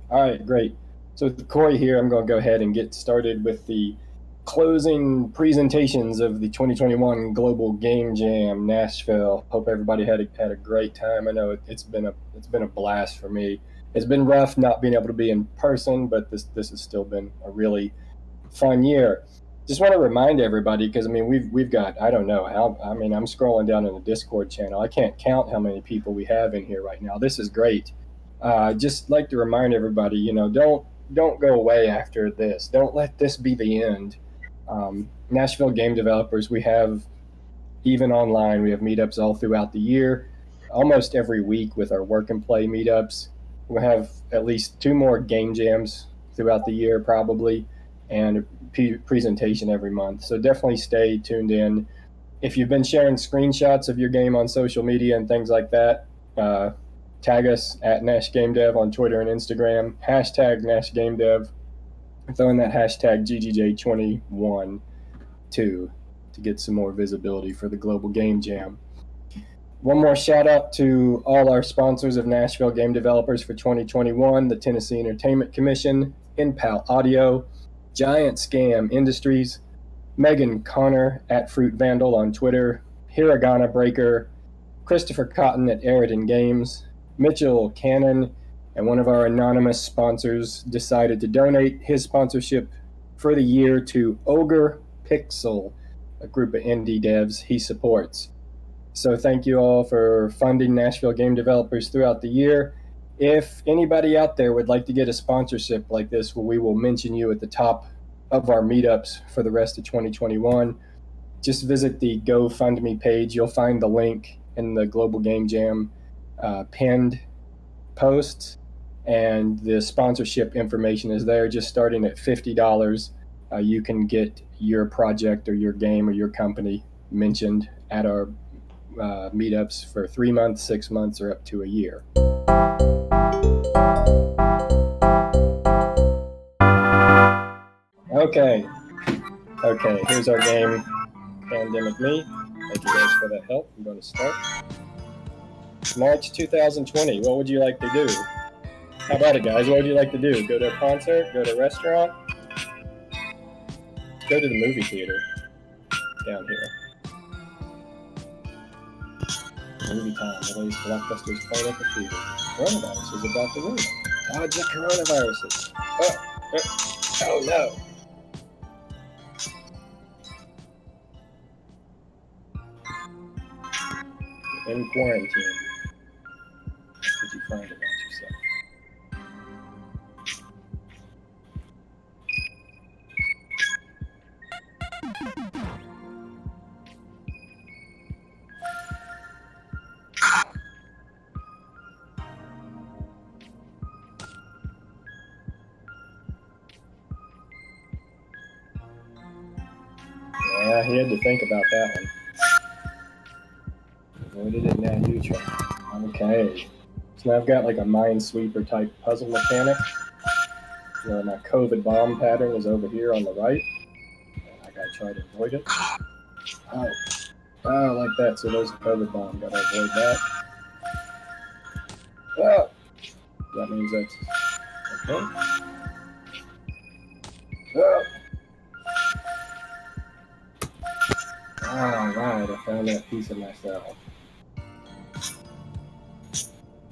All right, great. So with Corey here, I'm going to go ahead and get started with the closing presentations of the 2021 Global Game Jam Nashville. Hope everybody had a great time. I know it's been a blast for me. It's been rough not being able to be in person, but this has still been a really fun year. Just want to remind everybody because I mean we've got I don't know how I mean I'm scrolling down in the Discord channel. I can't count how many people we have in here right now. This is great. Just like to remind everybody, don't go away after this. Don't let this be the end. Nashville Game Developers, we have even online. We have meetups all throughout the year, almost every week with our work and play meetups. We'll have at least two more game jams throughout the year, probably, and a presentation every month. So definitely stay tuned in. If you've been sharing screenshots of your game on social media and things like that, uh, tag us at NashGameDev on Twitter and Instagram, hashtag NashGameDev, throw in that hashtag GGJ21 too to get some more visibility for the Global Game Jam. One more shout out to all our sponsors of Nashville Game Developers for 2021, the Tennessee Entertainment Commission, InPal Audio, Giant Scam Industries, Megan Connor at Fruit Vandal on Twitter, Hiragana Breaker, Christopher Cotton at Eridan Games, Mitchell Cannon, and one of our anonymous sponsors decided to donate his sponsorship for the year to Ogre Pixel, a group of indie devs he supports. So thank you all for funding Nashville Game Developers throughout the year. If anybody out there would like to get a sponsorship like this, we will mention you at the top of our meetups for the rest of 2021. Just visit the GoFundMe page. You'll find the link in the Global Game Jam pinned posts, and the sponsorship information is there. Just starting at $50, you can get your project or your game or your company mentioned at our meetups for 3 months, 6 months, or up to a year. Okay, here's our game, Pandemic Me. Thank you guys for that help. I'm going to start. March 2020, what would you like to do? How about it, guys? What would you like to do? Go to a concert? Go to a restaurant? Go to the movie theater down here. Movie time. The latest blockbusters playing at the theater. Coronavirus is about to ruin it. Dodge the coronaviruses. Oh no. In quarantine. What could you find about yourself? Yeah, he had to think about that one. Avoided it, now you try. Okay. So now I've got like a Minesweeper type puzzle mechanic. Where my COVID bomb pattern is over here on the right. And I gotta try to avoid it. Oh, like that. So there's a COVID bomb. Gotta avoid that. Oh! That means that's okay. Oh! Alright, I found that piece of myself.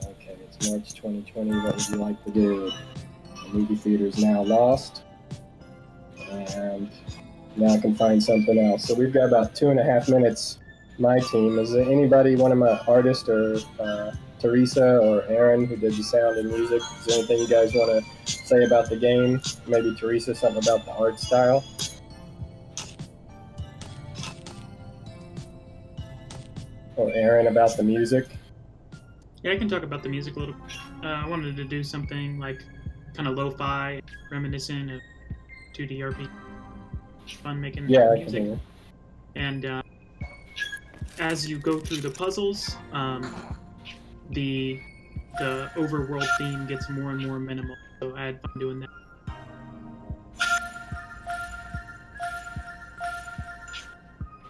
Okay, it's March 2020. What would you like to do? The movie theater is now lost. And now I can find something else. So we've got about 2.5 minutes. My team. Is there anybody, one of my artists or Teresa or Aaron who did the sound and music? Is there anything you guys want to say about the game? Maybe Teresa, something about the art style? Or Aaron about the music? Yeah, I can talk about the music a little. I wanted to do something like kind of lo-fi, reminiscent of 2D RPG. Fun making music. And as you go through the puzzles, the overworld theme gets more and more minimal. So I had fun doing that.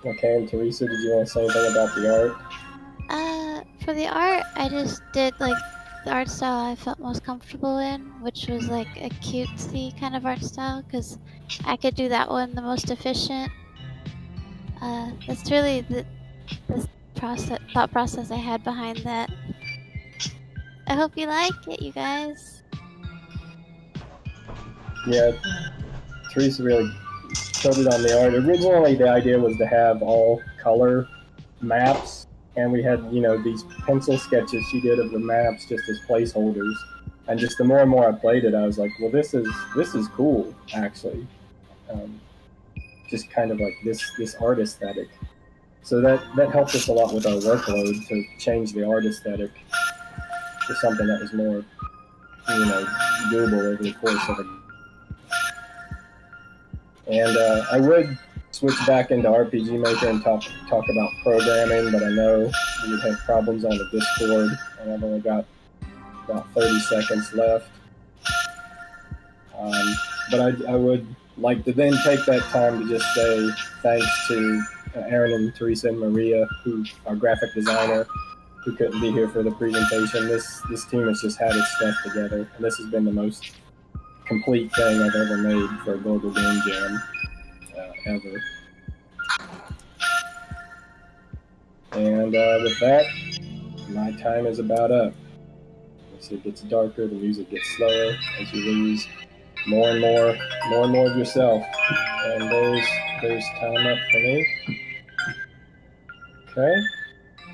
Okay, and Teresa, did you want to say anything about the art? For the art, I just did like the art style I felt most comfortable in, which was like a cutesy kind of art style, because I could do that one the most efficient. That's really the thought process I had behind that. I hope you like it, you guys. Yeah, Teresa really killed it on the art. Originally, the idea was to have all color maps, and we had, you know, these pencil sketches she did of the maps just as placeholders. And just the more and more I played it, I was like, well, this is cool, actually. Just kind of like this art aesthetic. So that helped us a lot with our workload to change the art aesthetic to something that was more, you know, doable over the course of it. And I would switch back into RPG Maker and talk about programming, but I know we would have problems on the Discord, and I've only got about 30 seconds left. But I would like to then take that time to just say thanks to Aaron and Teresa and Maria, who are graphic designer, who couldn't be here for the presentation. This team has just had its stuff together, and this has been the most complete thing I've ever made for a Global Game Jam ever. And with that, my time is about up. As it gets darker, the music gets slower as you lose more and more of yourself. And there's time up for me. Okay.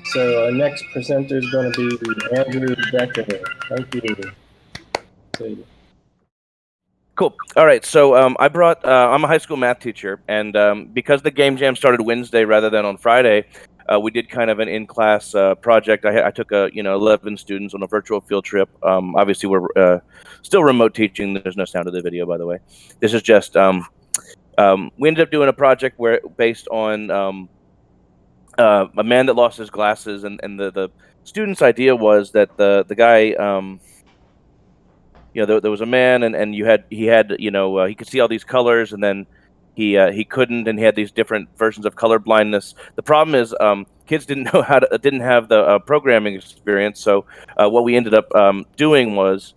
So our next presenter is going to be Andrew Decker. Thank you. Cool. All right. So I brought. I'm a high school math teacher, and because the game jam started Wednesday rather than on Friday, we did kind of an in-class project. I took 11 students on a virtual field trip. Obviously, we're still remote teaching. There's no sound of the video, by the way. This is just. We ended up doing a project where based on a man that lost his glasses, and the student's idea was that the guy. There was a man, and he had he could see all these colors, and then he couldn't, and he had these different versions of color blindness. The problem is kids didn't know didn't have the programming experience. So what we ended up doing was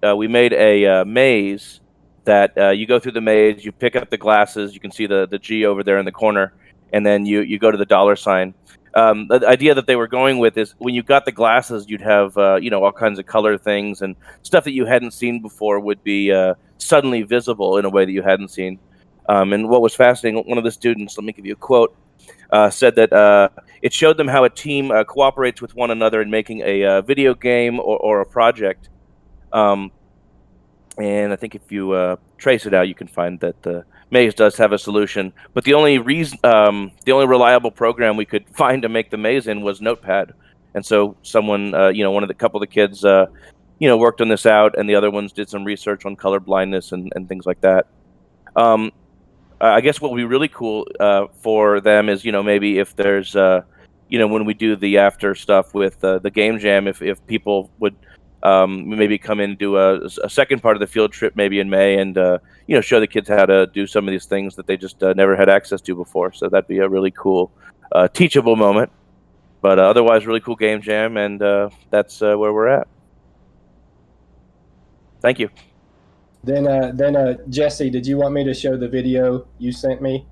we made a maze that you go through the maze, you pick up the glasses, you can see the G over there in the corner, and then you go to the dollar sign. The idea that they were going with is when you got the glasses, you'd have all kinds of color things, and stuff that you hadn't seen before would be suddenly visible in a way that you hadn't seen. And what was fascinating, one of the students, let me give you a quote, said that it showed them how a team cooperates with one another in making a video game or a project. And I think if you trace it out, you can find that the maze does have a solution. But the only the only reliable program we could find to make the maze in was Notepad. And so someone, one of the couple of the kids, worked on this out, and the other ones did some research on color blindness and things like that. I guess what would be really cool for them is, maybe if there's, when we do the after stuff with the game jam, if people would maybe come in and do a second part of the field trip, maybe in May, and show the kids how to do some of these things that they just never had access to before. So that'd be a really cool, teachable moment. But otherwise, really cool game jam, and that's where we're at. Thank you. Then Jesse, did you want me to show the video you sent me?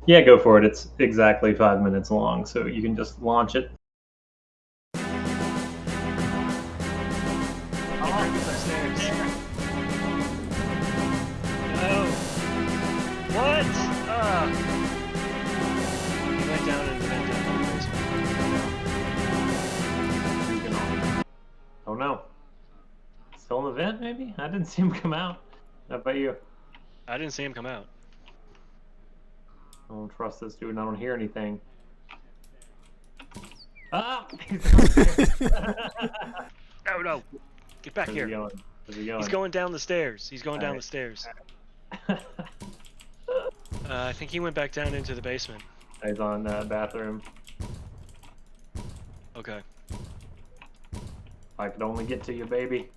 Yeah, go for it. It's exactly 5 minutes long, so you can just launch it. What? He went down and went down in the basement. Oh no. Still in the vent, maybe? I didn't see him come out. How about you? I didn't see him come out. I don't trust this dude and I don't hear anything. Ah! Oh no! Get back here. Where's he going? He's going down the stairs. He's going down the stairs. I think he went back down into the basement. He's on bathroom. Okay. I could only get to you, baby.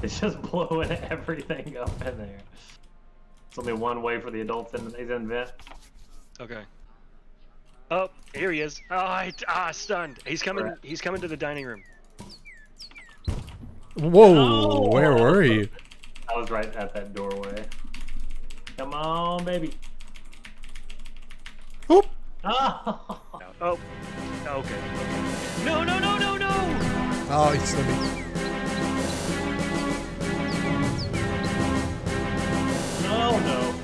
It's just blowing everything up in there. It's only one way for the adults in. He's in vent. Okay. Oh, here he is. Oh, stunned. He's coming. He's coming to the dining room. Whoa, Oh! where were you? I was right at that doorway. Come on, baby. Oop. Oh! Oh. Okay. No, no, no, no, no! Oh, he's slipping. Oh, no.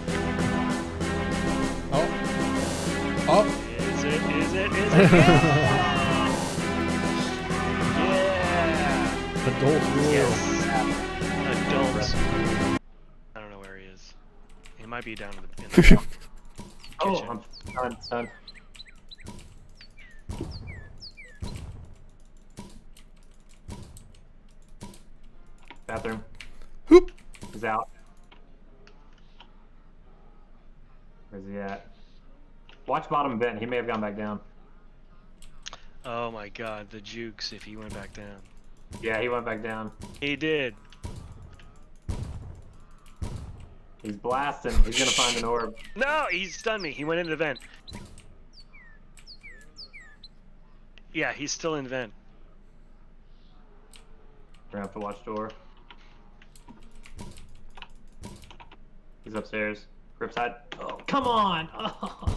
Oh. Oh. Is it? Yeah! Adult rule. Yes! Adults. I don't know where he is. He might be down in the Oh, kitchen. I'm stunned. Bathroom. Hoop. He's out. Where's he at? Watch bottom vent. He may have gone back down. Oh my god, the jukes if he went back down. Yeah, he went back down. He did. He's blasting. He's gonna find an orb. No, he stunned me. He went into the vent. Yeah, he's still in the vent. We're gonna have to watch door. He's upstairs. Grip side. Oh, come on! Oh.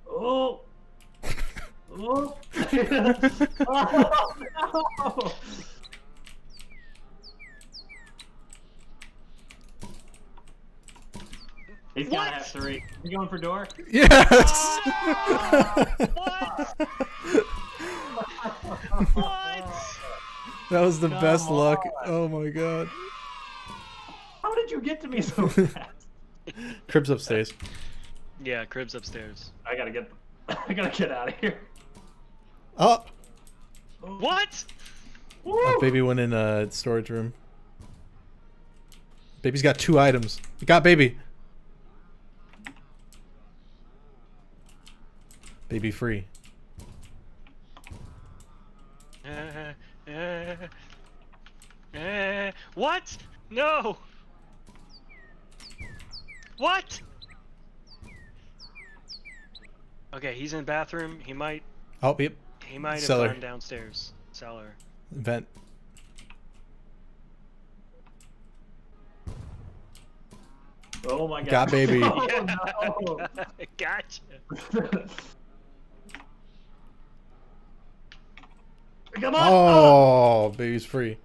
Oh! Oh! Oh, no. He's gotta have 3. You going for door? Yes. What? That was the Come best luck. on. Oh my god. How did you get to me so fast? Crib's upstairs. Yeah, Crib's upstairs. I gotta get out of here. Oh. What? Baby went in storage room. Baby's got 2 items. You got baby. Baby free. What? No. What? Okay, he's in bathroom. He might. Oh, yep. He might have Cellar. gone downstairs. Cellar. Vent. Oh my god. Got baby. Oh, no. Gotcha. Come on! Oh, baby's free.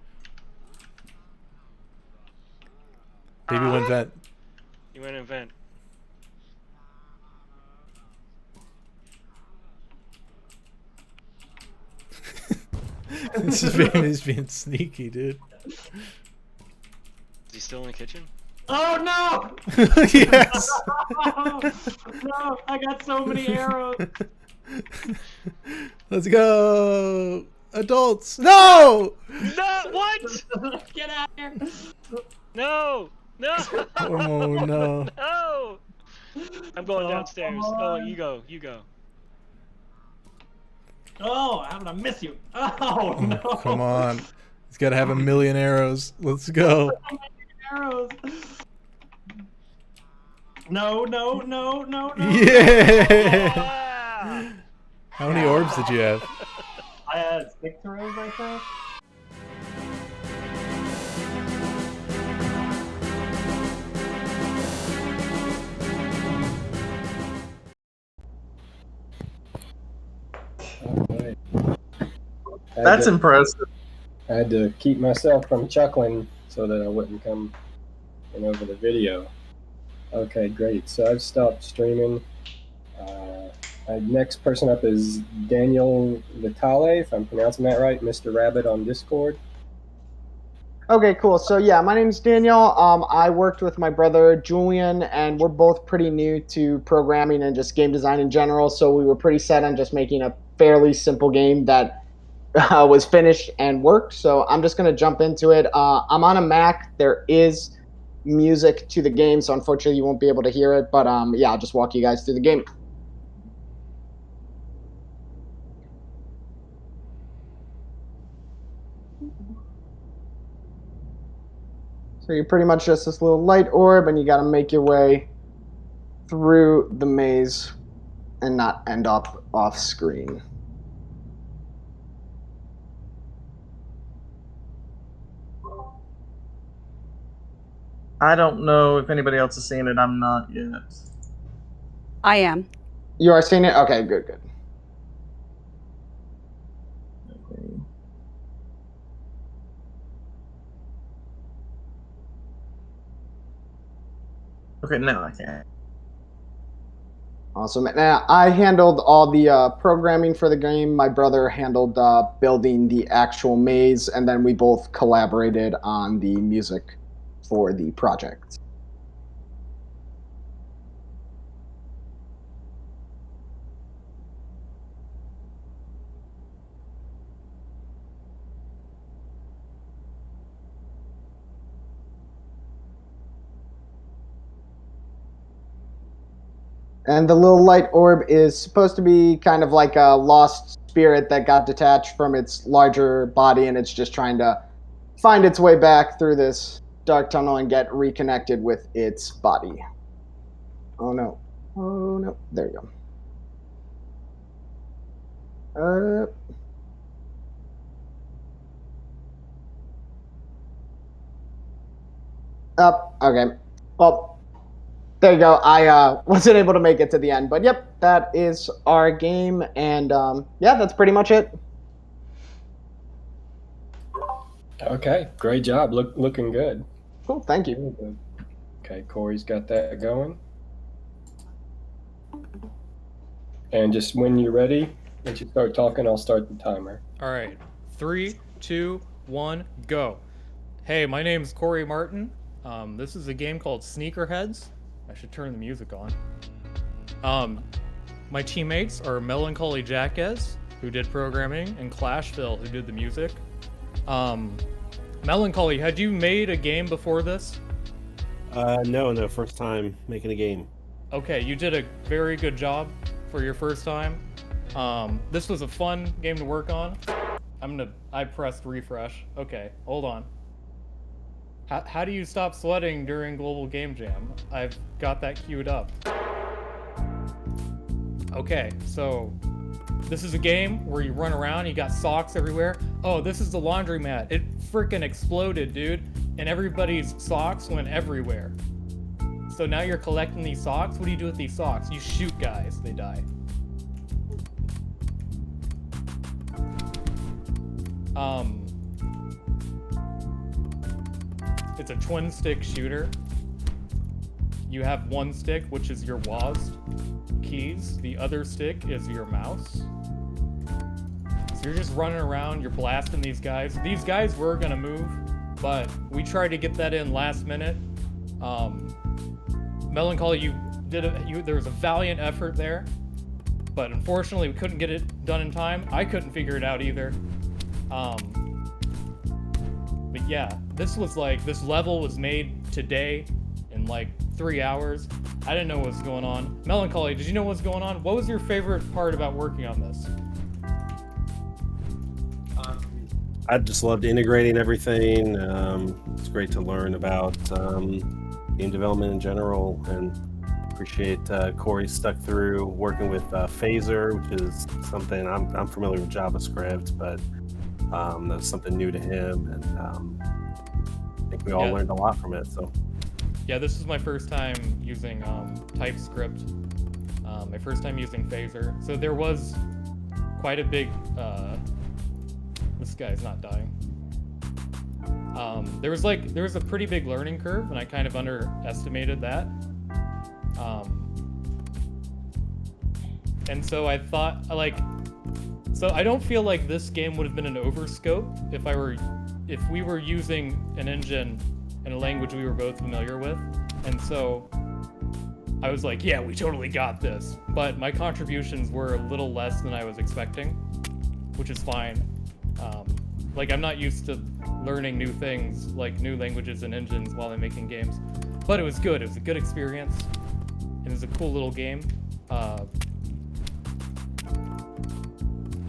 Baby went vent. He went in vent. This is being sneaky, dude. Is he still in the kitchen? Oh no! Yes. No, I got so many arrows. Let's go, adults. No. No! What? Get out of here! No! No! Oh no. No! I'm going downstairs. Oh, you go. You go. Oh, how did I miss you? Oh no! Come on. He's got to have 1,000,000 arrows. Let's go. Arrows. No, no, no, no, no. Yeah. Ah! How many orbs did you have? I had 6 rows, I think. Alright. That's impressive. I had to keep myself from chuckling so that I wouldn't come in over the video. Okay, great. So I've stopped streaming. Next person up is Daniel Vitale, if I'm pronouncing that right, Mr. Rabbit on Discord. Okay, cool. So yeah, my name's Daniel. I worked with my brother Julian, and we're both pretty new to programming and just game design in general. So we were pretty set on just making a fairly simple game that was finished and worked. So I'm just gonna jump into it. I'm on a Mac. There is music to the game, so unfortunately you won't be able to hear it. But yeah, I'll just walk you guys through the game. So you're pretty much just this little light orb, and you got to make your way through the maze and not end up off screen. I don't know if anybody else is seeing it. I'm not yet. I am. You are seeing it? Okay, good, good. Okay, now I can. Awesome. Now, I handled all the programming for the game. My brother handled building the actual maze, and then we both collaborated on the music for the project. And the little light orb is supposed to be kind of like a lost spirit that got detached from its larger body, and it's just trying to find its way back through this dark tunnel and get reconnected with its body. Oh no. Oh no. There you go. Up. Okay. Well, there you go. I wasn't able to make it to the end, but yep, that is our game, and yeah, that's pretty much it. Okay, great job. Looking good. Cool. Thank you. Okay, Corey's got that going. And just when you're ready, once you start talking, I'll start the timer. All right, 3, 2, 1, go. Hey, my name's Corey Martin. This is a game called Sneakerheads. I should turn the music on. My teammates are Melancholy Jackass, who did programming, and Clashville, who did the music. Melancholy, had you made a game before this? No, first time making a game. Okay, you did a very good job for your first time. This was a fun game to work on. I pressed refresh. Okay, hold on. How do you stop sweating during Global Game Jam? I've got that queued up. Okay, so this is a game where you run around, you got socks everywhere. Oh, this is the laundromat. It freaking exploded, dude. And everybody's socks went everywhere. So now you're collecting these socks. What do you do with these socks? You shoot guys, they die. It's a twin stick shooter. You have one stick, which is your WASD keys. The other stick is your mouse. So you're just running around, you're blasting these guys. These guys were gonna move, but we tried to get that in last minute. Melancholy, there was a valiant effort there, but unfortunately we couldn't get it done in time. I couldn't figure it out either. But yeah, this level was made today in like 3 hours. I didn't know what was going on. Melancholy, did you know what was going on? What was your favorite part about working on this? I just loved integrating everything. It's great to learn about game development in general, and appreciate Corey stuck through working with Phaser, which is something I'm familiar with JavaScript, but that's something new to him, and I think we all learned a lot from it. So yeah, this is my first time using TypeScript. My first time using Phaser. So there was quite a big this guy's not dying. There was a pretty big learning curve, and I kind of underestimated that. And so I thought, so I don't feel like this game would have been an overscope if we were using an engine and a language we were both familiar with. And so I was like, yeah, we totally got this. But my contributions were a little less than I was expecting, which is fine. I'm not used to learning new things, like new languages and engines while I'm making games. But it was good. It was a good experience. It was a cool little game. I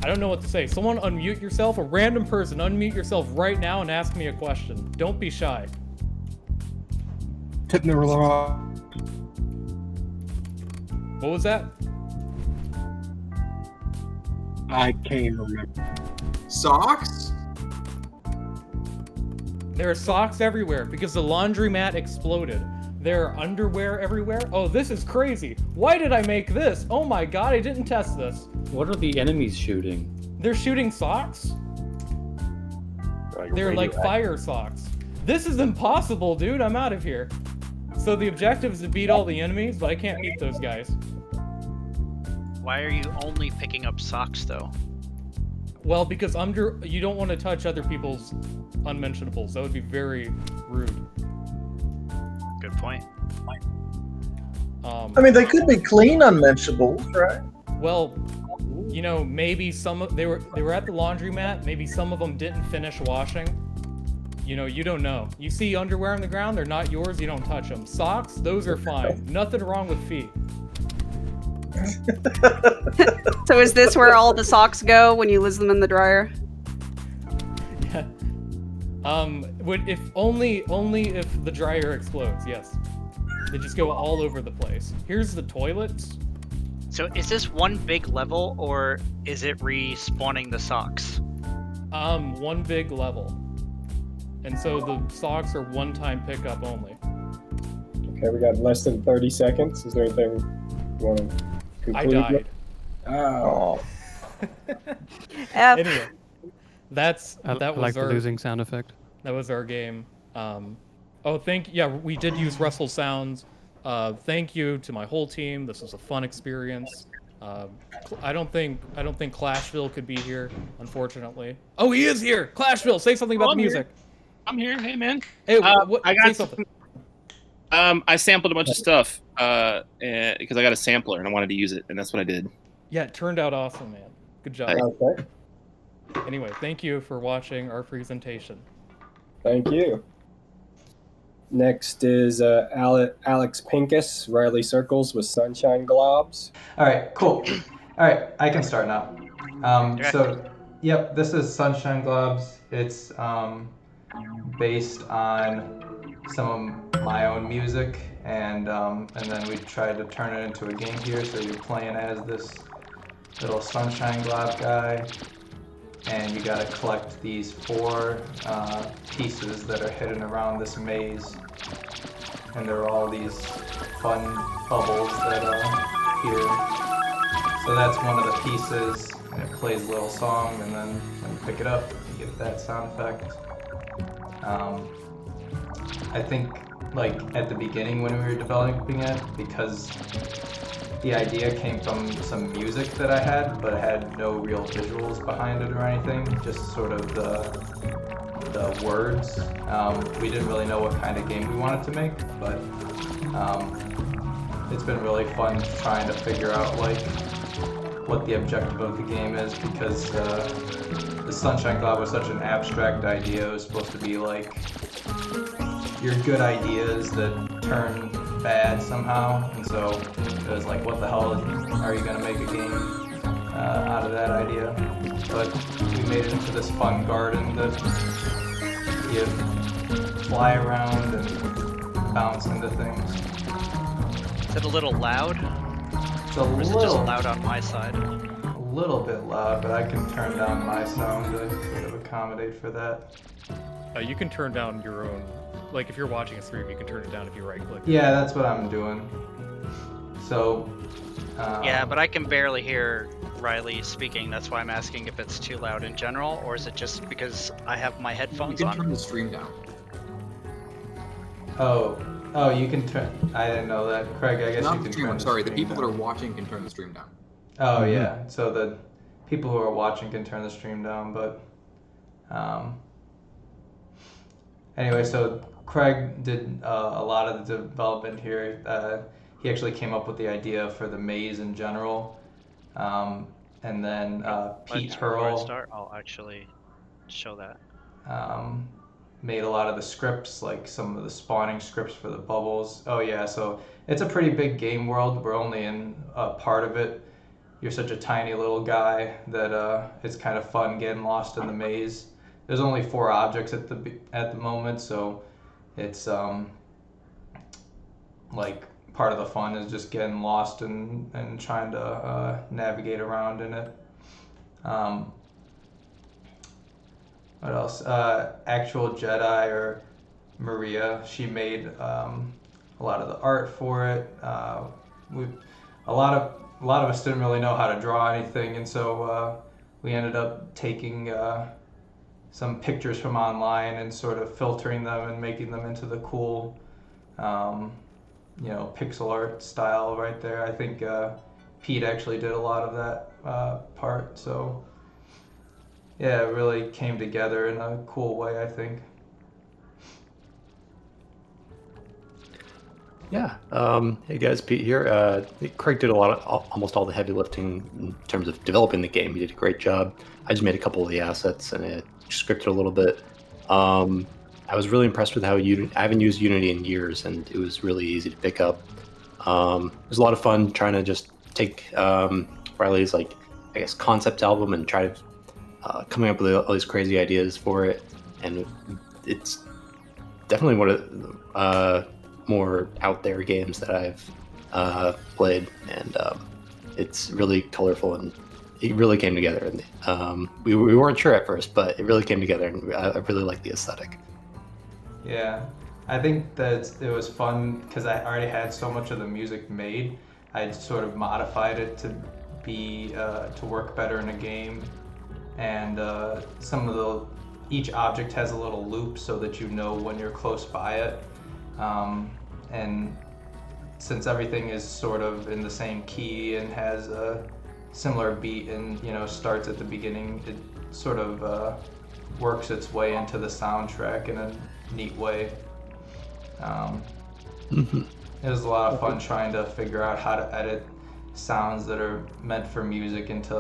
don't know what to say. Someone unmute yourself. A random person, unmute yourself right now and ask me a question. Don't be shy. What was that? I can't remember. Socks? There are socks everywhere because the laundromat exploded. There are underwear everywhere. Oh, this is crazy. Why did I make this? Oh my god, I didn't test this. What are the enemies shooting? They're shooting socks? They're like fire socks. This is impossible, dude. I'm out of here. So the objective is to beat all the enemies, but I can't beat those guys. Why are you only picking up socks, though? Well, because you don't want to touch other people's unmentionables. That would be very rude. Good point. I mean, they could be clean unmentionables, right? Well, you know, maybe they were at the laundromat. Maybe some of them didn't finish washing. You know, you don't know. You see underwear on the ground, they're not yours, you don't touch them. Socks, those are fine. Nothing wrong with feet. So is this where all the socks go when you lose them in the dryer? Yeah. If only if the dryer explodes, yes. They just go all over the place. Here's the toilets. So is this one big level, or is it respawning the socks? One big level. And so the socks are one-time pickup only. Okay, we got less than 30 seconds. Is there anything you want to conclude? I died. Oh. Anyway, that was like our the losing sound effect. That was our game. We did use Russell sounds. Thank you to my whole team. This was a fun experience. I don't think Clashville could be here, unfortunately. Oh, he is here. Clashville, say something about the music. I'm here. Hey, man. Hey, I got say something. I sampled a bunch of stuff because I got a sampler and I wanted to use it, and that's what I did. Yeah, it turned out awesome, man. Good job. Okay. Anyway, thank you for watching our presentation. Thank you. Next is Alex Pincus, Riley Circles with Sunshine Globs. All right, cool. All right, I can start now. So, yep, this is Sunshine Globs. It's based on some of my own music, and then we tried to turn it into a game here. So you're playing as this little Sunshine Glob guy, and you got to collect these 4 pieces that are hidden around this maze, and there are all these fun bubbles that are here. So that's one of the pieces, and it plays a little song, and then when you pick it up, you get that sound effect. I think, like, at the beginning when we were developing it, because the idea came from some music that I had, but it had no real visuals behind it or anything, just sort of the words. We didn't really know what kind of game we wanted to make, but it's been really fun trying to figure out, like, what the objective of the game is, because the Sunshine Glob was such an abstract idea. It was supposed to be like your good ideas that turn bad somehow, and so it was like, what the hell are you gonna make a game out of that idea? But we made it into this fun garden that you fly around and bounce into things. Is it a little loud? It's a or is it just loud on my side? A little bit loud, but I can turn down my sound to sort of accommodate for that. You can turn down your own. Like, if you're watching a stream, you can turn it down if you right-click. Yeah, that's what I'm doing. So. Yeah, but I can barely hear Riley speaking. That's why I'm asking if it's too loud in general, or is it just because I have my headphones on? You can turn the stream down. Oh, you can turn. I didn't know that, Craig. I guess Not you can. the stream. Turn I'm sorry. The stream people down. that are watching can turn the stream down. Oh yeah. So the people who are watching can turn the stream down, but anyway, so Craig did a lot of the development here. He actually came up with the idea for the maze in general, and then Pete Before I Hurl start, I'll actually show that. made a lot of the scripts, like some of the spawning scripts for the bubbles. Oh yeah, so it's a pretty big game world. We're only in a part of it. You're such a tiny little guy that it's kind of fun getting lost in the maze. There's only 4 objects at the moment, so it's like part of the fun is just getting lost and trying to navigate around in it. what else? Actual Jedi or Maria. She made a lot of the art for it. A lot of us didn't really know how to draw anything, and so we ended up taking some pictures from online and sort of filtering them and making them into the cool, pixel art style right there. I think Pete actually did a lot of that part, so yeah, it really came together in a cool way, I think. Yeah. Hey guys, Pete here. Craig did almost all the heavy lifting in terms of developing the game. He did a great job. I just made a couple of the assets and it scripted a little bit. I was really impressed with how I haven't used Unity in years, and it was really easy to pick up. It was a lot of fun trying to just take Riley's concept album and try coming up with all these crazy ideas for it. And it's definitely one of the more out there games that I've played, and it's really colorful and it really came together. And we weren't sure at first, but it really came together, and I really like the aesthetic. Yeah, I think that it was fun because I already had so much of the music made. I sort of modified it to be to work better in a game, and each object has a little loop so that you know when you're close by it. And since everything is sort of in the same key and has a similar beat and starts at the beginning, it sort of works its way into the soundtrack in a neat way. It was a lot of fun trying to figure out how to edit sounds that are meant for music into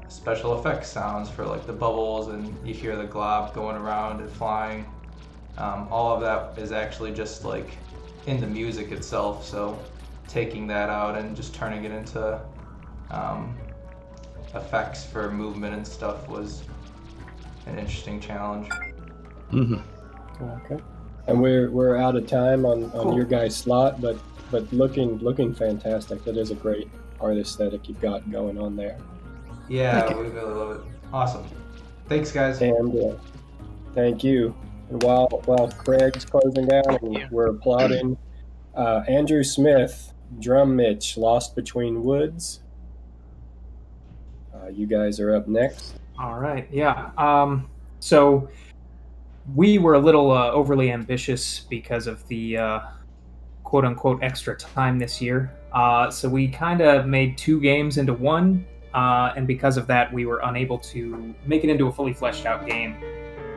special effects sounds for the bubbles, and you hear the glob going around and flying. All of that is actually just in the music itself, so taking that out and just turning it into effects for movement and stuff was an interesting challenge. Okay, and we're out of time on your guys' slot, but looking fantastic. That is a great art aesthetic you've got going on there. Yeah, we really love it. Awesome. Thanks, guys. And thank you. And while Craig's closing down and we're applauding, Andrew Smith, Drum Mitch, Lost Between Woods. You guys are up next. All right, yeah. So we were a little overly ambitious because of the quote-unquote extra time this year. So we kind of made 2 games into one, and because of that, we were unable to make it into a fully fleshed out game.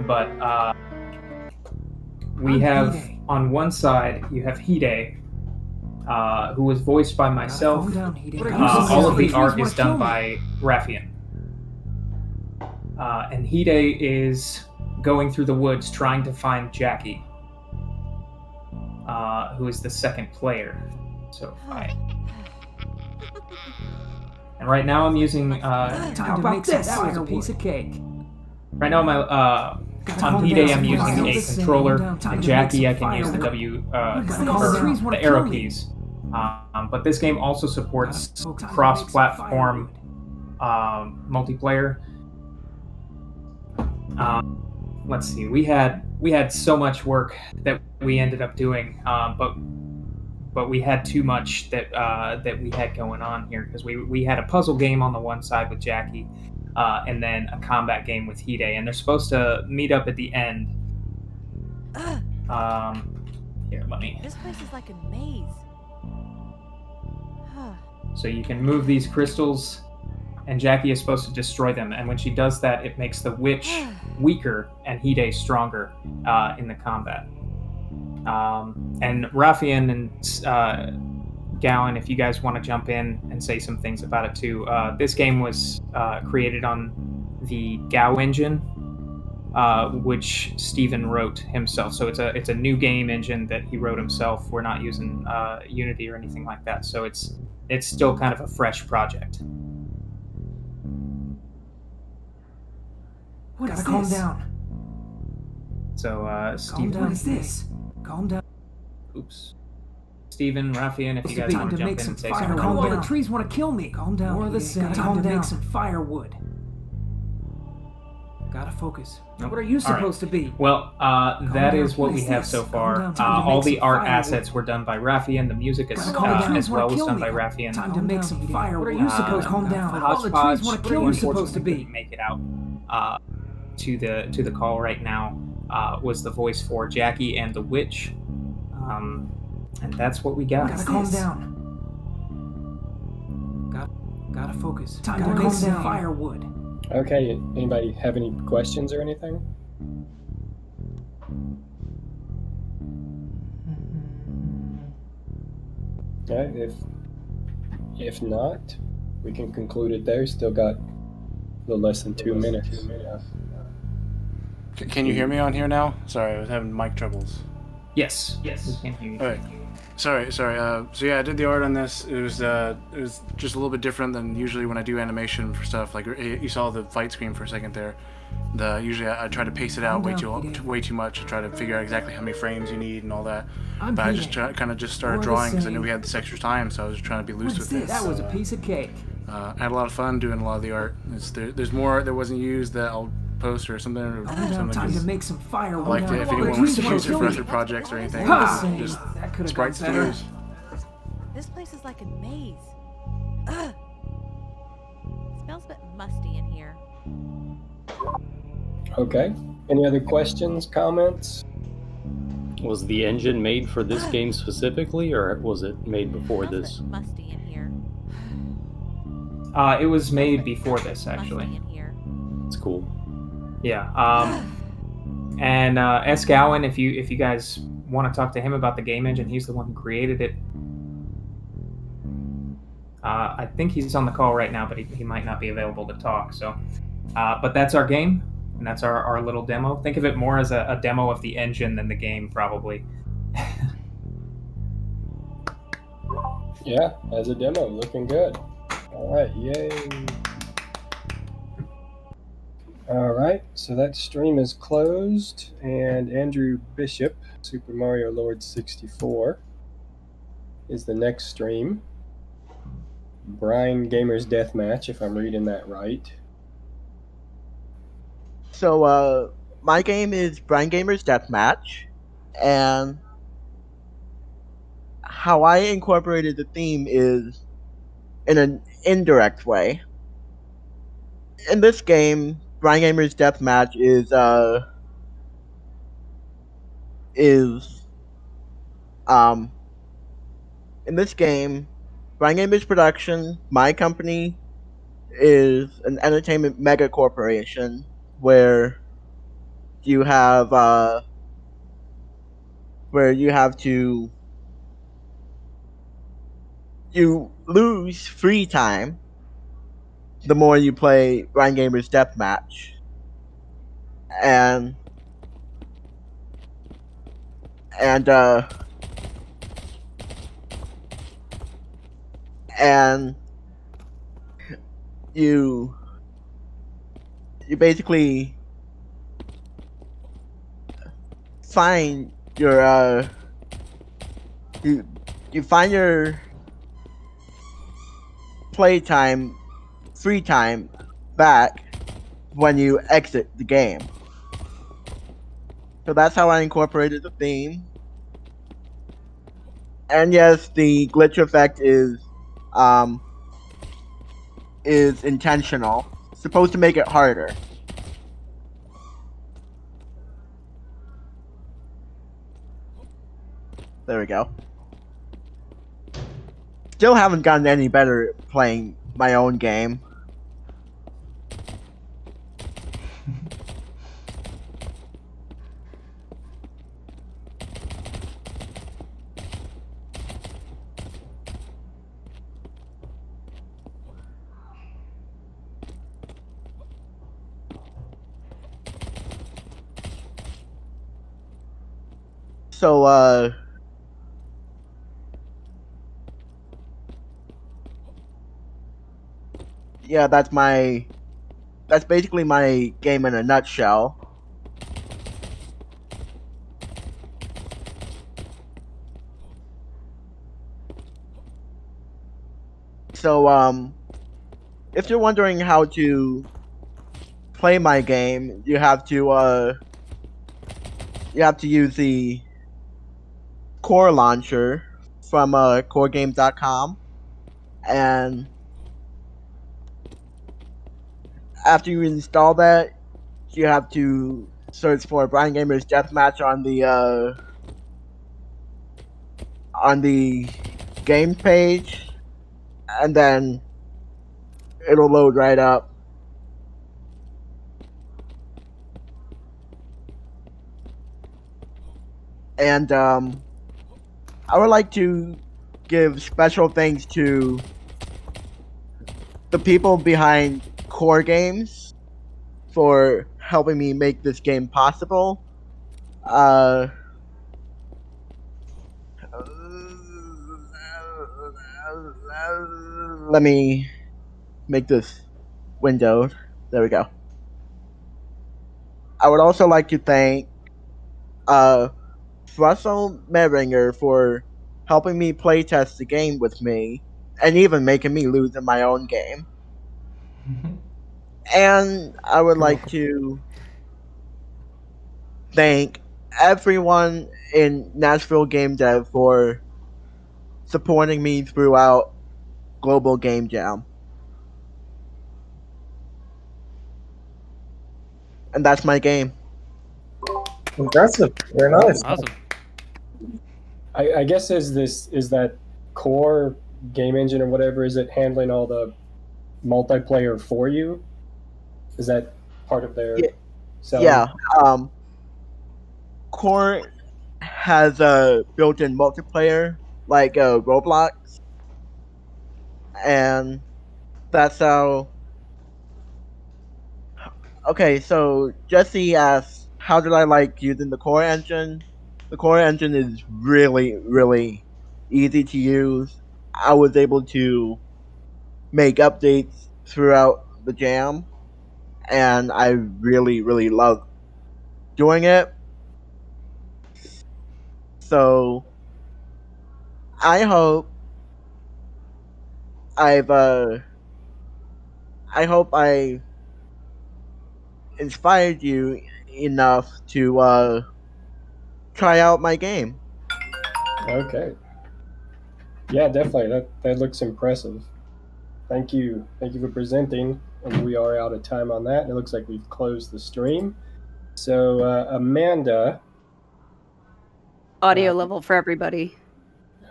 But we have, on one side, you have Hide, who was voiced by myself. All of the art is done by Raffian. And Hide is going through the woods trying to find Jackie, who is the second player. So, and right now I'm using... How about this? That was a piece of cake. Right now on Hide I'm using a controller, and Jackie I can use the the arrow keys. But this game also supports cross-platform multiplayer. Let's see, we had so much work that we ended up doing, but we had too much that we had going on here, because we had a puzzle game on the one side with Jackie, and then a combat game with Hide, and they're supposed to meet up at the end. Here, let me... This place is like a maze. So you can move these crystals, and Jackie is supposed to destroy them, and when she does that, it makes the witch weaker and Hide stronger in the combat. And Raffian and Gowan, if you guys want to jump in and say some things about it too. This game was created on the Gao engine, which Steven wrote himself. So it's a new game engine that he wrote himself. We're not using Unity or anything like that. So it's still kind of a fresh project. Gotta calm down. So Steven, what is this? Calm down. Oops. Steven, Raffian, if you guys want to jump in and say something. All the trees want to kill me. Calm down. More of the same. Time to make some firewood. Gotta focus. Nope. What are you All right. supposed to be? Well, that down. is what What we is have this? so Calm far. down. Time to All make the some art firewood. assets were done by Raffian. The music is Gotta calm down. as well was done by me. Raffian. Time to make some firewood. What are you supposed to calm down? All the trees Hodgepodge, want to kill me. What are you supposed to unfortunately be? couldn't make it out to the call right now. Was the voice for Jackie and the Witch, and that's what we got. Gotta calm down. Gotta focus. Time to make some firewood. Okay, anybody have any questions or anything? Okay, if not, we can conclude it there. Still got a little less than 2 minutes. Can you hear me on here now? Sorry, I was having mic troubles. Yes. We can hear you. All right. Sorry. So yeah, I did the art on this. It was just a little bit different than usually when I do animation for stuff. Like you saw the fight screen for a second there. Usually I try to pace it out way too much to try to figure out exactly how many frames you need and all that. But I just kind of just started drawing because I knew we had this extra time, so I was trying to be loose with it. That was a piece of cake. I had a lot of fun doing a lot of the art. There's more art that wasn't used that I'll post or something. Or something Time to make some firewood. like if anyone wants to use it for other projects or anything, just sprite stickers. This place is like a maze. Ugh. Smells a bit musty in here. Okay. Any other questions, comments? Was the engine made for this game specifically, or was it made before this? Musty in here. It was made before this, actually. It's cool. Yeah. And S. Gowan, if you guys want to talk to him about the game engine, he's the one who created it. I think he's on the call right now, but he might not be available to talk. So, but that's our game, and that's our little demo. Think of it more as a demo of the engine than the game, probably. Yeah, as a demo, looking good. All right, yay. All right, so that stream is closed, and Andrew Bishop, Super Mario Lord 64, is the next stream. Brinegamers Deathmatch, if I'm reading that right. So, my game is Brinegamers Deathmatch, and how I incorporated the theme is in an indirect way. In this game, Brinegamers Deathmatch is in this game, Brinegamers Production, my company, is an entertainment mega corporation where you have you lose free time the more you play Brinegamers Deathmatch, and you basically find your you find your playtime, free time back when you exit the game. So that's how I incorporated the theme. And yes, the glitch effect is intentional. It's supposed to make it harder. There we go. Still haven't gotten any better at playing my own game. So, yeah, that's basically my game in a nutshell. So, if you're wondering how to play my game, you have to use the core launcher from coregames.com, and after you install that, you have to search for Brinegamers Deathmatch on the game page, and then it'll load right up. And I would like to give special thanks to the people behind Core Games for helping me make this game possible. Let me make this windowed. There we go. I would also like to thank Russell Meringer for helping me playtest the game with me, and even making me lose in my own game. And I would like to thank everyone in Nashville Game Dev for supporting me throughout Global Game Jam. And that's my game. Impressive. Very nice. Awesome. I guess is that core game engine or whatever, is it handling all the multiplayer for you? Is that part of their selling? Yeah. Core has a built-in multiplayer like Roblox, and that's how. Okay, so Jesse asks, how did I like using the core engine? The core engine is really, really easy to use. I was able to make updates throughout the jam, and I really, really love doing it. So I hope I inspired you enough to try out my game. Okay. Yeah, definitely. That looks impressive. Thank you for presenting. And we are out of time on that. And it looks like we've closed the stream. So Amanda. Audio level for everybody.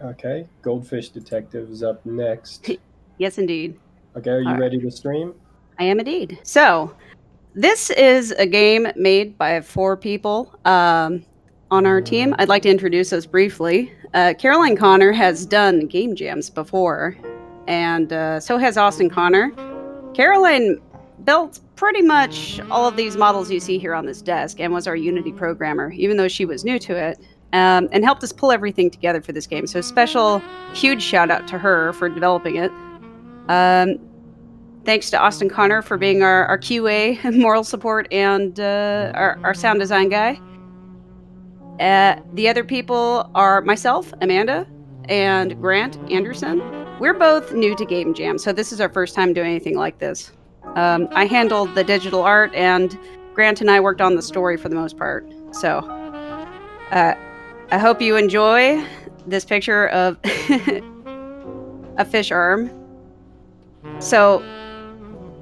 Okay, Goldfish Detective is up next. Yes, indeed. Okay, are you All right. ready to stream? I am indeed. So, this is a game made by 4 people on our team. I'd like to introduce us briefly. Caroline Connor has done game jams before, and so has Austin Connor. Caroline built pretty much all of these models you see here on this desk and was our Unity programmer, even though she was new to it, and helped us pull everything together for this game. So special, huge shout out to her for developing it. Thanks to Austin Connor for being our QA, moral support, and our sound design guy. The other people are myself, Amanda, and Grant Anderson. We're both new to Game Jam, so this is our first time doing anything like this. I handled the digital art, and Grant and I worked on the story for the most part. So I hope you enjoy this picture of a fish arm. So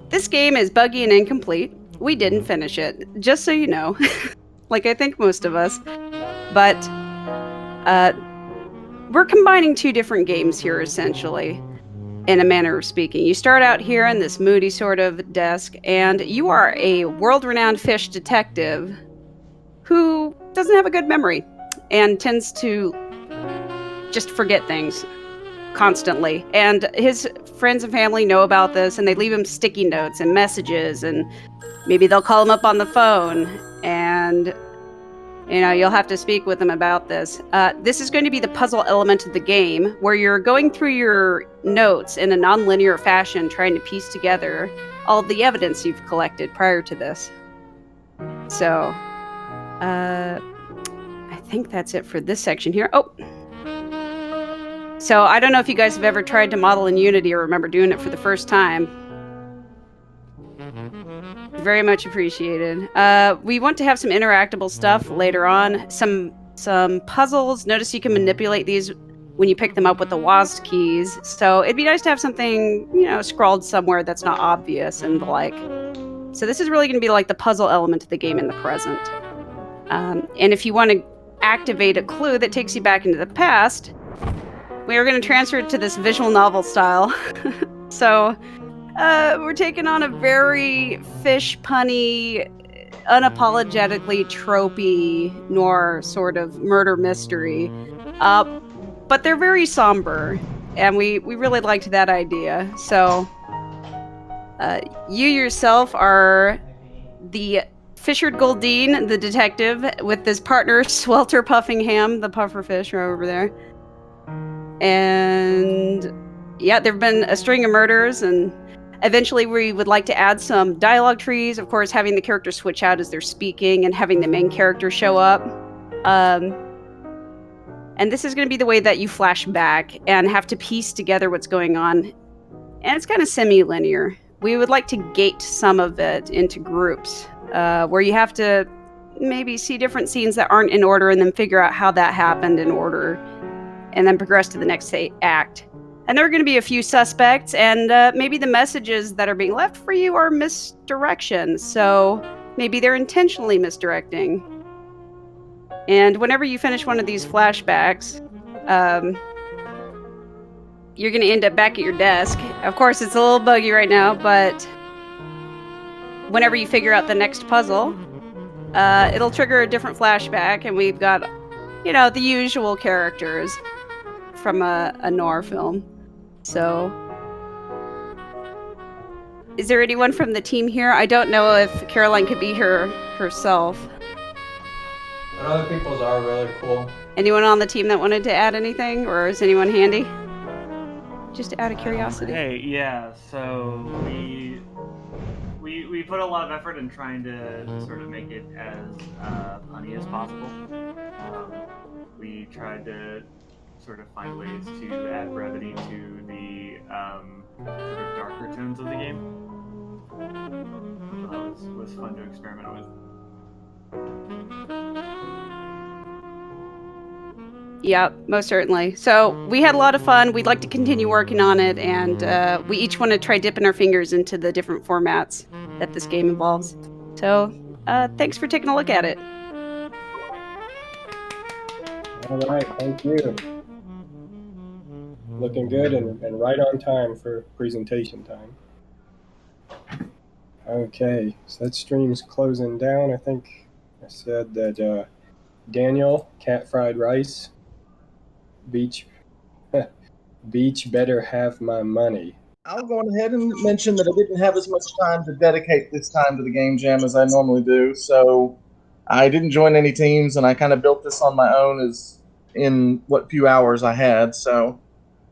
this game is buggy and incomplete. We didn't finish it, just so you know, like I think most of us. But we're combining 2 different games here, essentially, in a manner of speaking. You start out here in this moody sort of desk, and you are a world-renowned fish detective who doesn't have a good memory and tends to just forget things constantly. And his friends and family know about this, and they leave him sticky notes and messages, and maybe they'll call him up on the phone, and you'll have to speak with them about this. This is going to be the puzzle element of the game, where you're going through your notes in a non-linear fashion, trying to piece together all of the evidence you've collected prior to this. So, I think that's it for this section here. Oh! So, I don't know if you guys have ever tried to model in Unity or remember doing it for the first time. Very much appreciated. We want to have some interactable stuff later on. Some puzzles. Notice you can manipulate these when you pick them up with the WASD keys. So it'd be nice to have something, scrawled somewhere that's not obvious and the like. So this is really going to be like the puzzle element of the game in the present. And if you want to activate a clue that takes you back into the past, we are going to transfer it to this visual novel style. So we're taking on a very fish punny, unapologetically tropey noir sort of murder mystery. But they're very somber, and we really liked that idea. So you yourself are the Fisher Goldine, the detective, with his partner Swelter Puffingham, the pufferfish right over there. And yeah, there have been a string of murders, and eventually we would like to add some dialogue trees, of course, having the characters switch out as they're speaking and having the main character show up. And this is going to be the way that you flash back and have to piece together what's going on. And it's kind of semi-linear. We would like to gate some of it into groups, where you have to maybe see different scenes that aren't in order and then figure out how that happened in order, and then progress to the next act. And there are going to be a few suspects, and maybe the messages that are being left for you are misdirection. So maybe they're intentionally misdirecting. And whenever you finish one of these flashbacks, you're going to end up back at your desk. Of course, it's a little buggy right now, but whenever you figure out the next puzzle, it'll trigger a different flashback, and we've got, the usual characters from a noir film. So, is there anyone from the team here? I don't know if Caroline could be here herself. But other people's are really cool. Anyone on the team that wanted to add anything, or is anyone handy? Just out of curiosity. Hey, yeah. So we put a lot of effort in trying to sort of make it as punny as possible. We tried to sort of find ways to add brevity to the sort of darker tones of the game. So that was fun to experiment with. Yeah, most certainly. So we had a lot of fun. We'd like to continue working on it, and we each want to try dipping our fingers into the different formats that this game involves. So thanks for taking a look at it. All right, thank you. Looking good and right on time for presentation time. Okay, so that stream's closing down. I think I said that Daniel, cat fried rice, beach better have my money. I'll go ahead and mention that I didn't have as much time to dedicate this time to the game jam as I normally do, so I didn't join any teams, and I kind of built this on my own as in what few hours I had. So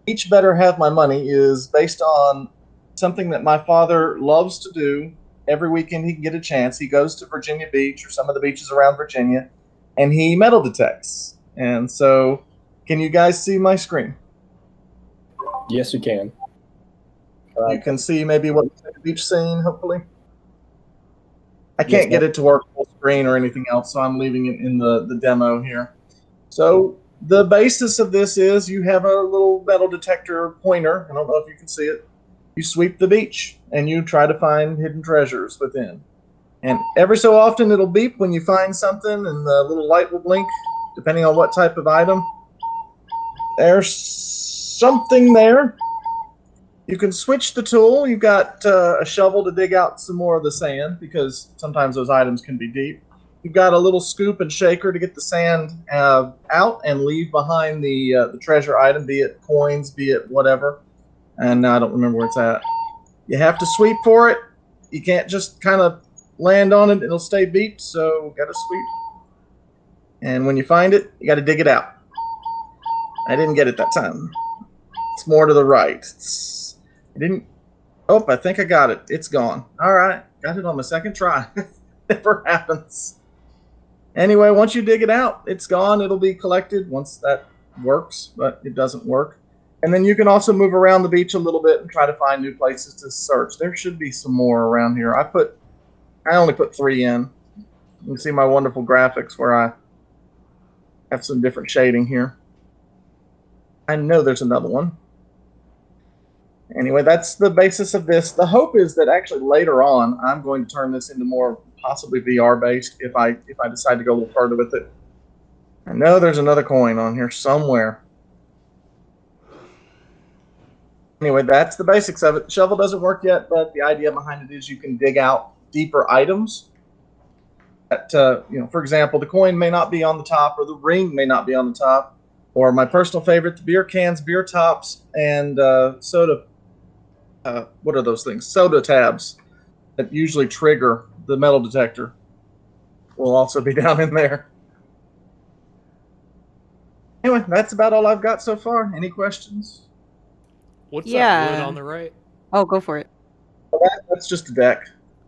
Each Better Have My Money is based on something that my father loves to do. Every weekend he can get a chance. He goes to Virginia Beach or some of the beaches around Virginia, and he metal detects. And so, can you guys see my screen? Yes, you can. You can see maybe what looks like a beach scene, hopefully. I can't get it to work full screen or anything else, so I'm leaving it in the demo here. So the basis of this is you have a little metal detector pointer. I don't know if you can see it. You sweep the beach, and you try to find hidden treasures within. And every so often it'll beep when you find something, and the little light will blink, depending on what type of item. There's something there. You can switch the tool. You've got a shovel to dig out some more of the sand, because sometimes those items can be deep. You've got a little scoop and shaker to get the sand out and leave behind the treasure item, be it coins, be it whatever. And I don't remember where it's at. You have to sweep for it. You can't just kind of land on it. It'll stay beeped, so got to sweep. And when you find it, you got to dig it out. I didn't get it that time. It's more to the right. I didn't. Oh, I think I got it. It's gone. All right. Got it on my second try. Never happens. Anyway, once you dig it out, it's gone. It'll be collected once that works, but it doesn't work. And then you can also move around the beach a little bit and try to find new places to search. There should be some more around here. I put I only put 3 in. You can see my wonderful graphics where I have some different shading here. I know there's another one. Anyway, that's the basis of this. The hope is that actually later on, I'm going to turn this into more possibly VR based if I decide to go a little further with it. I know there's another coin on here somewhere. Anyway, that's the basics of it. The shovel doesn't work yet, but the idea behind it is you can dig out deeper items. That, for example, the coin may not be on the top, or the ring may not be on the top, or my personal favorite, the beer cans, beer tops, and soda. What are those things? Soda tabs that usually trigger the metal detector will also be down in there. Anyway, that's about all I've got so far. Any questions? What's that Yeah. wood on the right? Oh, go for it. Well, that's just a deck.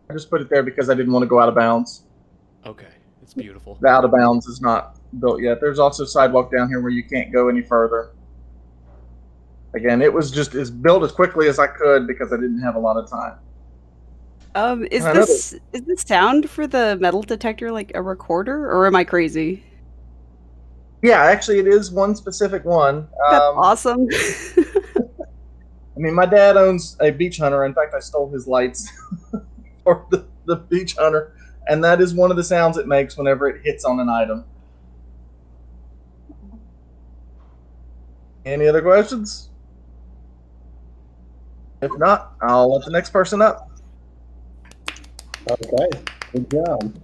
I just put it there because I didn't want to go out of bounds. Okay, it's beautiful. The out of bounds is not built yet. There's also a sidewalk down here where you can't go any further. Again, it was just as built as quickly as I could because I didn't have a lot of time. Is this sound for the metal detector like a recorder, or am I crazy? Yeah, actually, it is one specific one. That's awesome. I mean, my dad owns a beach hunter. In fact, I stole his lights for the beach hunter, and that is one of the sounds it makes whenever it hits on an item. Any other questions? If not, I'll let the next person up. Okay, good job.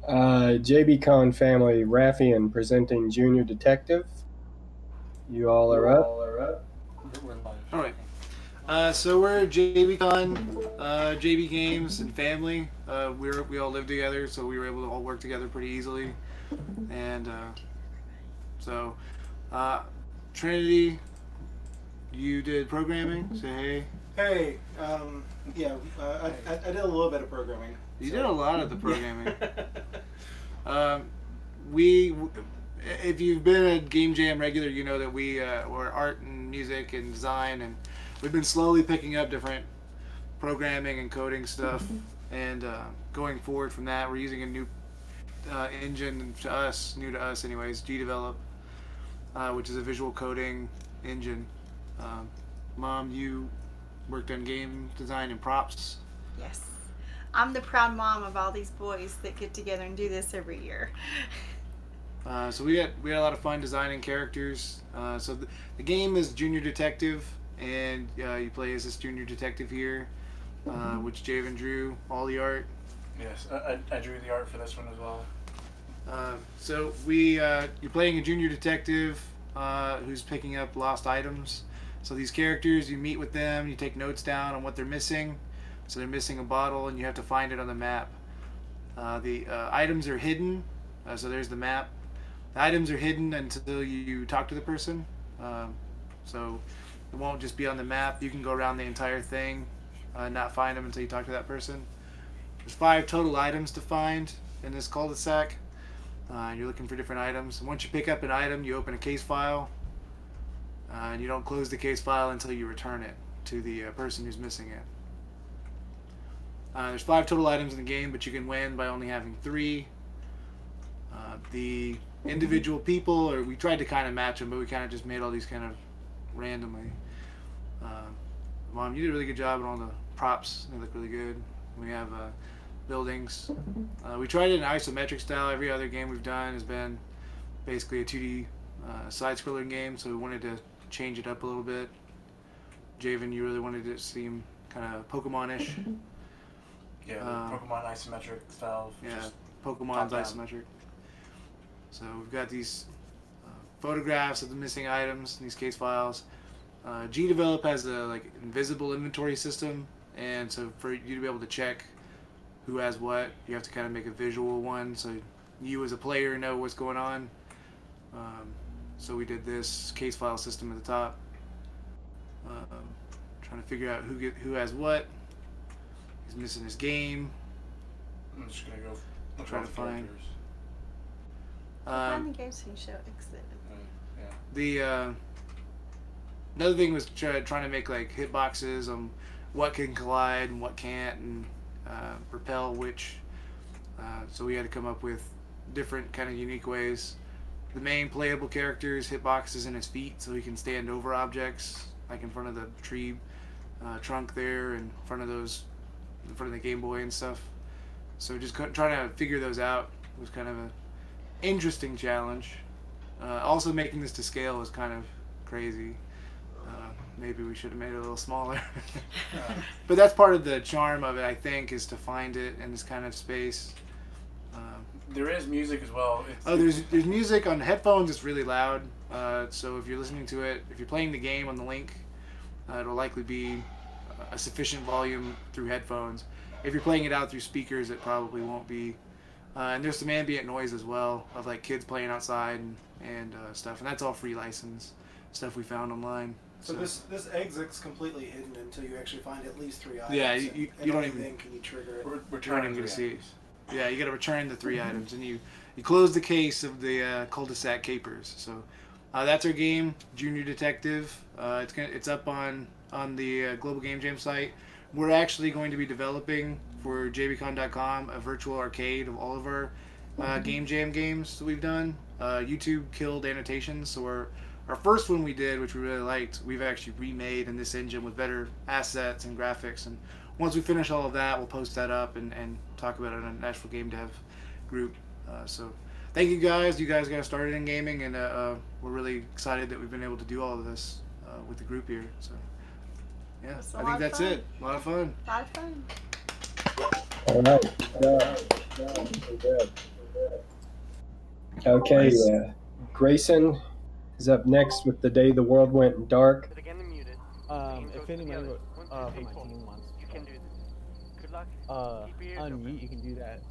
JB Con family, Raffian presenting Junior Detective. You all are up. All right. So we're JBCon, JB Games, and family. We all live together, so we were able to all work together pretty easily. And Trinity, you did programming. Say hey. Hey, yeah, I did a little bit of programming. You did a lot of the programming. Yeah. If you've been a Game Jam regular, you know that we're art and music and design, and we've been slowly picking up different programming and coding stuff. And going forward from that, we're using a new engine new to us anyways, GDevelop, which is a visual coding engine. Mom, you worked on game design and props. Yes. I'm the proud mom of all these boys that get together and do this every year. So we had a lot of fun designing characters. So the game is Junior Detective, and you play as this Junior Detective here, which Javen drew all the art. Yes, I drew the art for this one as well. So you're playing a Junior Detective who's picking up lost items. So these characters, you meet with them, you take notes down on what they're missing. So they're missing a bottle, and you have to find it on the map. The items are hidden. So there's the map. The items are hidden until you talk to the person. So it won't just be on the map. You can go around the entire thing and not find them until you talk to that person. There's 5 total items to find in this cul-de-sac. You're looking for different items. Once you pick up an item, you open a case file. And you don't close the case file until you return it to the person who's missing it. There's 5 total items in the game, but you can win by only having 3. The individual people, or we tried to kind of match them, but we kind of just made all these kind of randomly. Mom, you did a really good job on all the props. They look really good. We have buildings. We tried it in isometric style. Every other game we've done has been basically a 2D side-scrolling game, so we wanted to change it up a little bit. Javen, you really wanted it to seem kind of Pokemon-ish. Yeah, the Pokemon isometric style. Yeah, Pokemon's isometric. So we've got these photographs of the missing items in these case files. GDevelop has a invisible inventory system, and so for you to be able to check who has what, you have to kind of make a visual one, so you as a player know what's going on. So we did this case file system at the top, trying to figure out who has what. He's missing his game. I'm just gonna go try to find. Find the games you show exit. The another thing was trying to make hitboxes on what can collide and what can't, and repel, witch. So we had to come up with different kind of unique ways. The main playable character's hitbox is in his feet, so he can stand over objects, like in front of the tree trunk there, and in front of the Game Boy and stuff. So just trying to figure those out was kind of an interesting challenge. Also making this to scale was kind of crazy. Maybe we should have made it a little smaller. But that's part of the charm of it, I think, is to find it in this kind of space. There is music as well. There's music on headphones. It's really loud. So if you're listening to it, if you're playing the game on the link, it'll likely be a sufficient volume through headphones. If you're playing it out through speakers, it probably won't be. And there's some ambient noise as well of like kids playing outside and stuff, and that's all free license stuff we found online. So this exit's completely hidden until you actually find at least 3 items. Yeah, you don't even then can you trigger it. return them to see. Yeah, you got to return the 3 items, and you close the case of the cul-de-sac capers. So that's our game, Junior Detective. It's up on the Global Game Jam site. We're actually going to be developing for jbcon.com a virtual arcade of all of our Game Jam games that we've done. YouTube killed annotations, so our first one we did, which we really liked, we've actually remade in this engine with better assets and graphics. And once we finish all of that, we'll post that up and talk about it on a Nashville Game Dev group. So thank you guys. You guys got started in gaming, and we're really excited that we've been able to do all of this with the group here. So yeah, I think that's it. A lot of fun. A lot of fun. All right. Okay, Grayson is up next with The Day the World Went Dark. If anyone from my team wants unmute, you can do that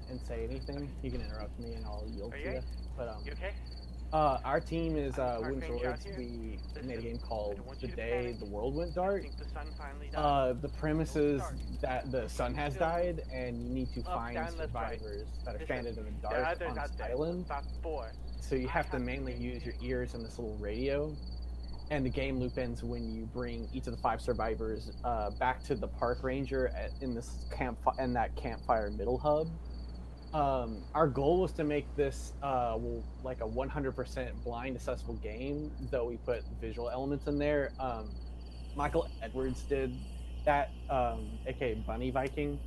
and say anything. You can interrupt me and I'll yield to you. But You okay? our team is Wooden Swords. We made a game called The Day the World Went Dark. The premise is that the sun has died and you need to find survivors that are stranded in the dark on this island. So you have to mainly use your ears and this little radio. And the game loop ends when you bring each of the 5 survivors back to the park ranger in that campfire middle hub. Our goal was to make this like a 100% blind accessible game, though we put visual elements in there. Michael Edwards did that, aka Bunny Viking.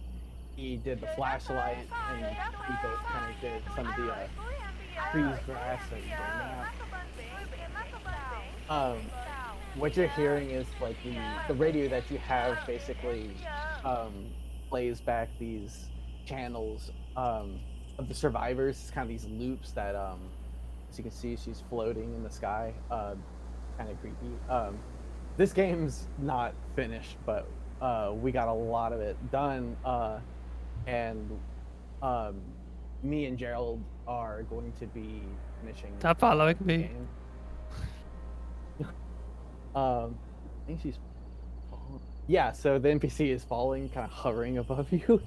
He did the flashlight, and we both kind of did some of the trees, grass, and what you're hearing is like the radio that you have basically plays back these channels of the survivors. It's kind of these loops that as you can see, she's floating in the sky, kind of creepy. This game's not finished, but we got a lot of it done, and me and Gerald are going to be finishing. Stop following me. Game. I think she's falling. Yeah, so the NPC is falling, kind of hovering above you.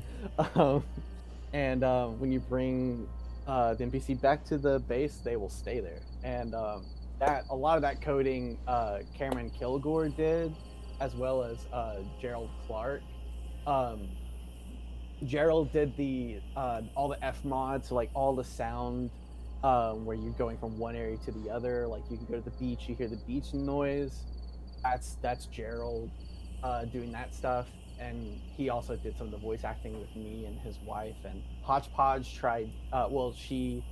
And when you bring the NPC back to the base, they will stay there. And a lot of that coding Cameron Kilgore did, as well as Gerald Clark. Gerald did all the F mods, so like all the sound where you're going from one area to the other. Like you can go to the beach, you hear the beach noise. That's Gerald doing that stuff, and he also did some of the voice acting with me and his wife. And Hodgepodge tried, she,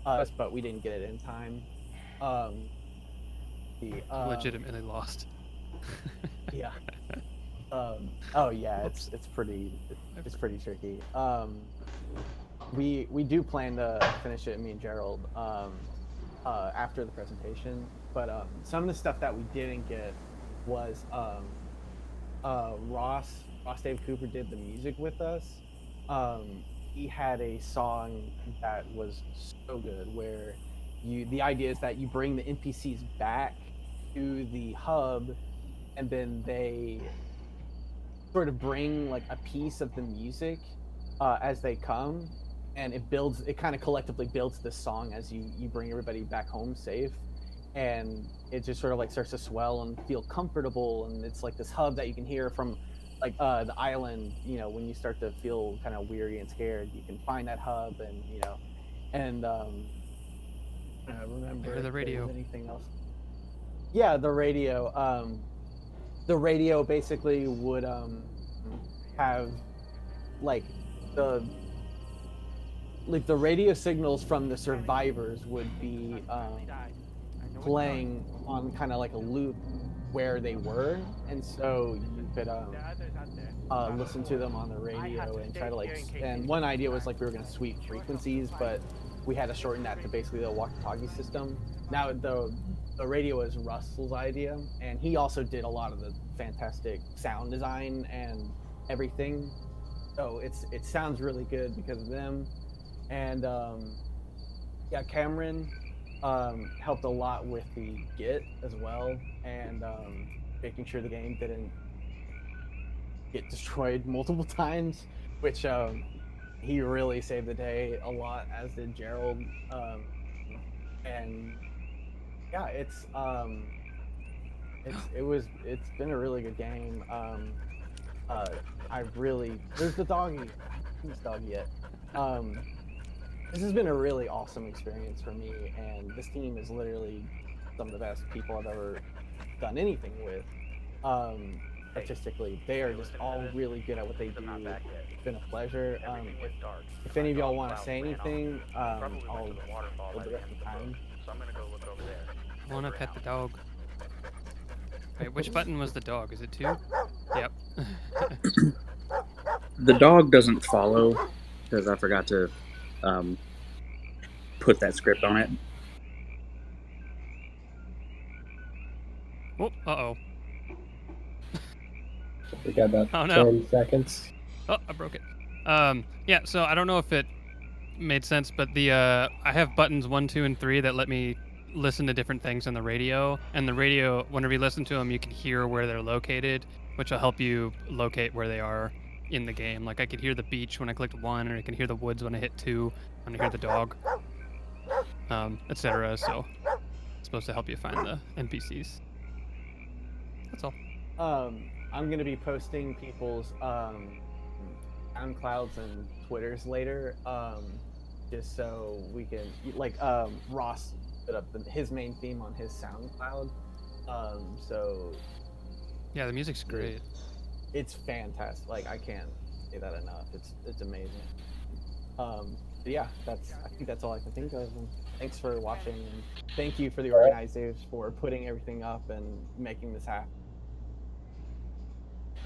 but we didn't get it in time. Legitimately lost. Yeah. Oh yeah, it's pretty tricky. We do plan to finish it, me and Gerald, after the presentation. But some of the stuff that we didn't get was Ross Dave Cooper did the music with us. He had a song that was so good where the idea is that you bring the NPCs back to the hub, and then they sort of bring like a piece of the music as they come, and it kind of collectively builds this song as you bring everybody back home safe. And it just sort of like starts to swell and feel comfortable, and it's like this hub that you can hear from like the island, when you start to feel kind of weary and scared, you can find that hub, and and I remember Hear the if there radio. was anything else. Yeah, the radio. The radio basically would have like the radio signals from the survivors would be playing on kind of like a loop where they were, and so you could listen to them on the radio and try to and one idea was like we were going to sweep frequencies, but we had to shorten that to basically the walkie-talkie system. Now the radio is Russell's idea, and he also did a lot of the fantastic sound design and everything, so it sounds really good because of them. And yeah, Cameron helped a lot with the Git as well, and making sure the game didn't get destroyed multiple times, which he really saved the day a lot, as did Gerald. And yeah, it's been a really good game. I really there's the doggy, who's doggy yet. This has been a really awesome experience for me, and this team is literally some of the best people I've ever done anything with. Artistically, they are just all really good at what they do. It's been a pleasure. If any of y'all want to say anything, I'll hold the rest of the time. I want to pet the dog. Wait, which button was the dog? Is it 2? Yep. The dog doesn't follow because I forgot to put that script on it. Oh, uh-oh. We got about 10 seconds. Oh, I broke it. Yeah, so I don't know if it made sense, but I have buttons 1, 2, and 3 that let me listen to different things on the radio. And the radio, whenever you listen to them, you can hear where they're located, which will help you locate where they are in the game. Like I could hear the beach when I clicked 1, or I can hear the woods when I hit 2, when I hear the dog, etc. So it's supposed to help you find the NPCs. That's all. I'm gonna be posting people's SoundClouds and Twitters later, just so we can Ross put up his main theme on his SoundCloud. So yeah, the music's great. It's fantastic. Like I can't say that enough. It's amazing. But yeah, I think that's all I can think of. And thanks for watching, and thank you for the organizers for putting everything up and making this happen.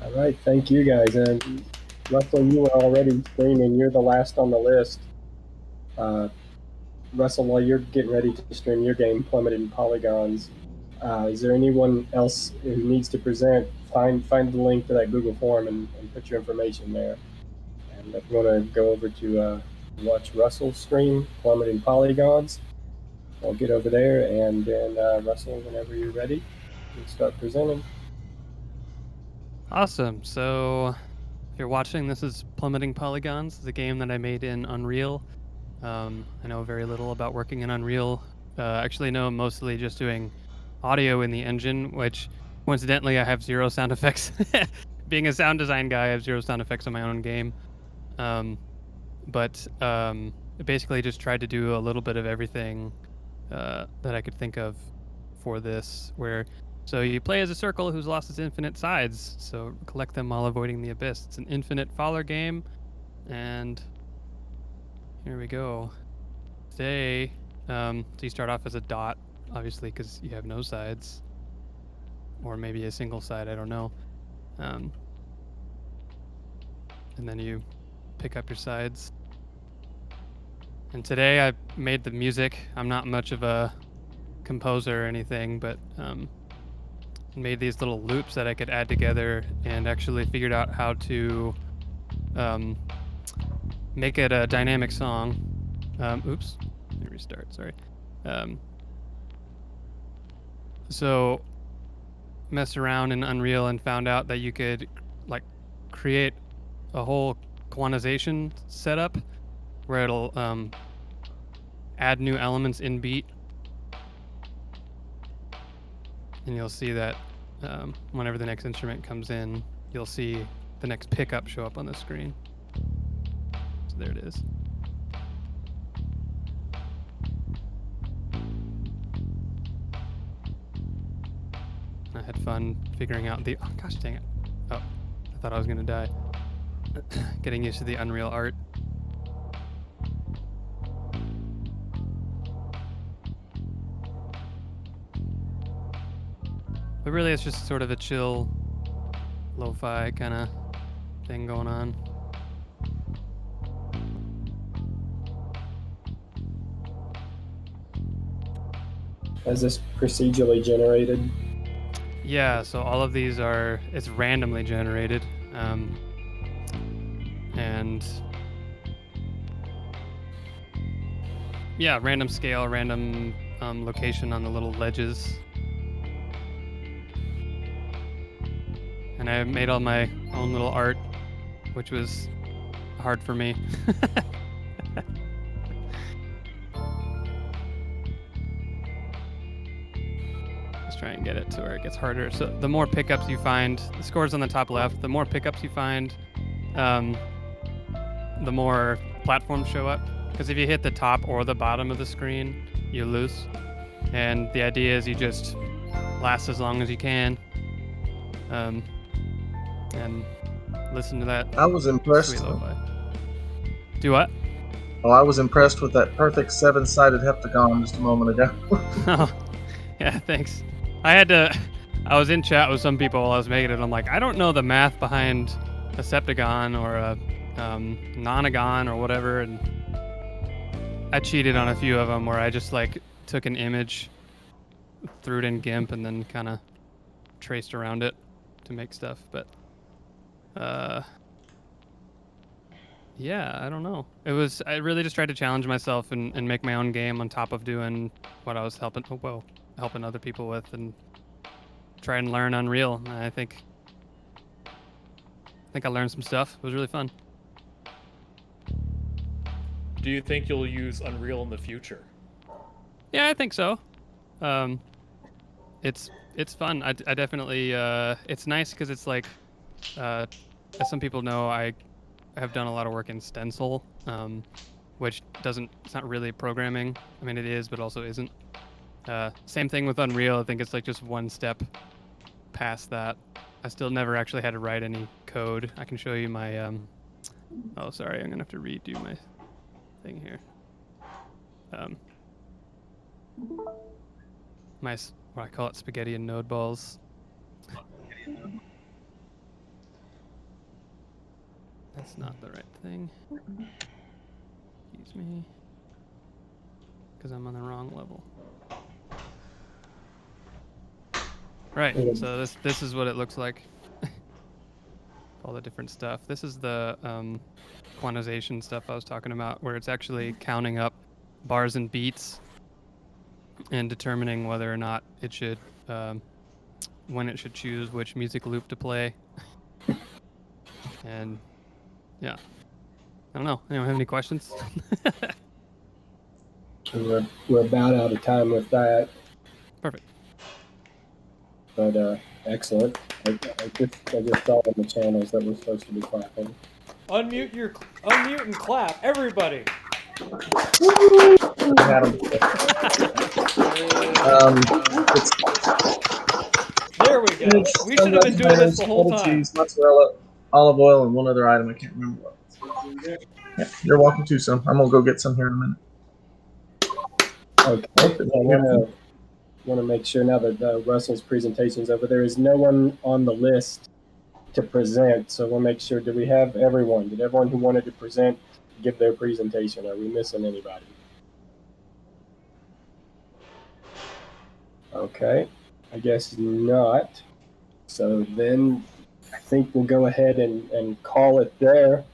All right, thank you guys. And Russell, you were already streaming. You're the last on the list. Russell, while you're getting ready to stream your game, Plummeting Polygons, is there anyone else who needs to present? Find the link to that Google form and put your information there. And if you want to go over to watch Russell's stream, Plummeting Polygons, I'll get over there, and then Russell, whenever you're ready, you can start presenting. Awesome. So if you're watching, this is Plummeting Polygons. It's a game that I made in Unreal. I know very little about working in Unreal. Actually know mostly just doing audio in the engine, which coincidentally I have 0 sound effects. Being a sound design guy, I have 0 sound effects on my own game. But I basically just tried to do a little bit of everything that I could think of for this, so you play as a circle who's lost its infinite sides, so collect them while avoiding the abyss. It's an infinite faller game, and here we go. Today, so you start off as a dot, obviously, because you have no sides, or maybe a single side, I don't know. And then you pick up your sides. And today I made the music. I'm not much of a composer or anything, but made these little loops that I could add together, and actually figured out how to make it a dynamic song. Oops, let me restart, sorry. So messed around in Unreal and found out that you could create a whole quantization setup where it'll add new elements in beat. And you'll see that whenever the next instrument comes in, you'll see the next pickup show up on the screen. So there it is. I had fun figuring out the, oh gosh dang it. Oh, I thought I was gonna die. Getting used to the Unreal art. But really it's just sort of a chill, lo-fi kind of thing going on. Is this procedurally generated? Yeah, so all of these are, it's randomly generated. And yeah, random scale, random location on the little ledges. And I made all my own little art, which was hard for me. Just try and get it to where it gets harder. So the more pickups you find, the score's on the top left, the more pickups you find, the more platforms show up. Because if you hit the top or the bottom of the screen, you lose. And the idea is you just last as long as you can. And listen to that. I was impressed. Sweet lo-fi. Do what? Oh, I was impressed with that perfect 7-sided heptagon just a moment ago. Oh, yeah, thanks. I was in chat with some people while I was making it. I'm like, I don't know the math behind a septagon or a nonagon or whatever, and I cheated on a few of them where I just like took an image, threw it in GIMP, and then kind of traced around it to make stuff. But yeah, I don't know. I really just tried to challenge myself and make my own game on top of doing what I was helping other people with, and try and learn Unreal. And I think I learned some stuff. It was really fun. Do you think you'll use Unreal in the future? Yeah, I think so. It's fun. I definitely it's nice because it's like as some people know, I have done a lot of work in Stencil, which it's not really programming. I mean, it is, but also isn't. Same thing with Unreal. I think it's like just one step past that. I still never actually had to write any code. I can show you my oh, sorry, I'm gonna have to redo my thing here. What I call it, spaghetti and node balls. That's not the right thing. Excuse me. Because I'm on the wrong level. Right, so this is what it looks like. All the different stuff. This is the quantization stuff I was talking about, where it's actually counting up bars and beats and determining whether or not it should, when it should choose which music loop to play. And yeah, I don't know. Anyone have any questions? We're about out of time with that. Perfect. But excellent. I just saw on the channels that we're supposed to be clapping. Unmute and clap, everybody. There we go. We should have been doing this the whole time. Cheese, mozzarella, olive oil, and one other item. I can't remember what. Yeah, you're welcome to some. I'm gonna go get some here in a minute. Okay. I want to make sure now that Russell's presentation's over. There is no one on the list to present, so we'll make sure. Did we have everyone? Did everyone who wanted to present give their presentation? Are we missing anybody? Okay, I guess not. So then I think we'll go ahead and call it there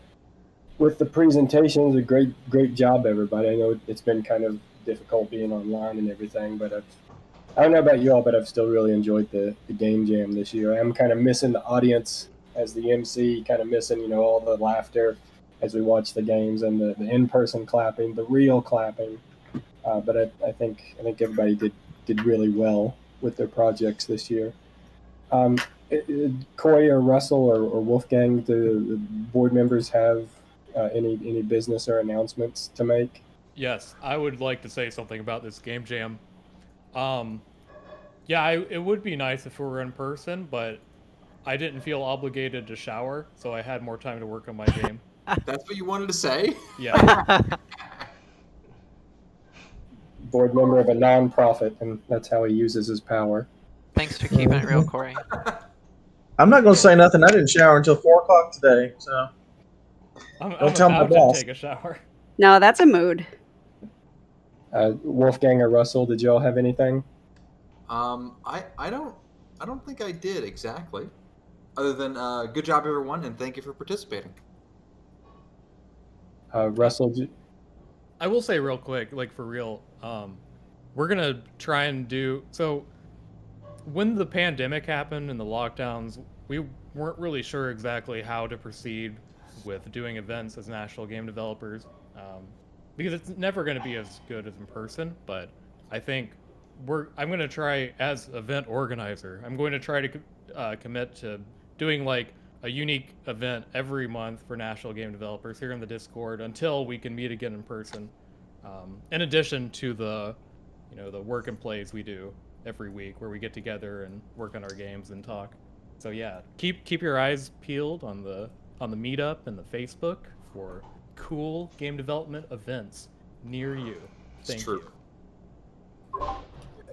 with the presentations. A great job, everybody. I know it's been kind of difficult being online and everything, but I don't know about you all, but I've still really enjoyed the game jam this year. I'm kind of missing the audience as the MC, kind of missing, all the laughter as we watch the games and the in-person clapping, the real clapping. But I think everybody did really well with their projects this year. Corey or Russell or Wolfgang, the board members have any business or announcements to make? Yes, I would like to say something about this game jam. Yeah, it would be nice if we were in person, but I didn't feel obligated to shower, so I had more time to work on my game. That's what you wanted to say? Yeah. Board member of a non-profit, and that's how he uses his power. Thanks for keeping it real, Corey. I'm not going to say nothing. I didn't shower until 4 o'clock today, so I'm tell my about boss. to take a shower. No, that's a mood. Wolfgang or Russell, did y'all have anything? I don't think I did exactly. Other than good job everyone and thank you for participating. Russell, I will say real quick, like for real, we're gonna try and do so. When the pandemic happened and the lockdowns, we weren't really sure exactly how to proceed with doing events as Nashville Game Developers, because it's never going to be as good as in person. But I think I'm going to try as event organizer. I'm going to try to commit to doing like a unique event every month for Nashville Game Developers here in the Discord until we can meet again in person. In addition to the work and plays we do every week where we get together and work on our games and talk. So yeah, keep your eyes peeled on the meetup and the Facebook for cool game development events near you. Thank you.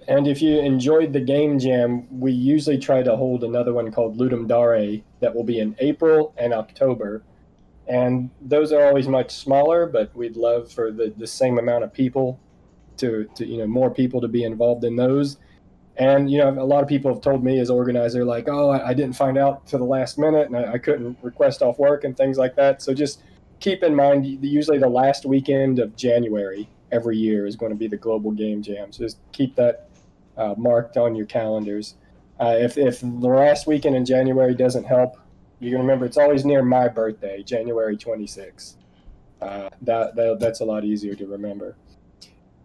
And if you enjoyed the game jam, we usually try to hold another one called Ludum Dare that will be in April and October. And those are always much smaller, but we'd love for the same amount of people to more people to be involved in those. And a lot of people have told me as organizer, like, oh, I didn't find out to the last minute and I couldn't request off work and things like that. So just keep in mind, usually the last weekend of January every year is going to be the Global Game Jam. So just keep that marked on your calendars. If the last weekend in January doesn't help, you can remember it's always near my birthday, January 26th. That's a lot easier to remember.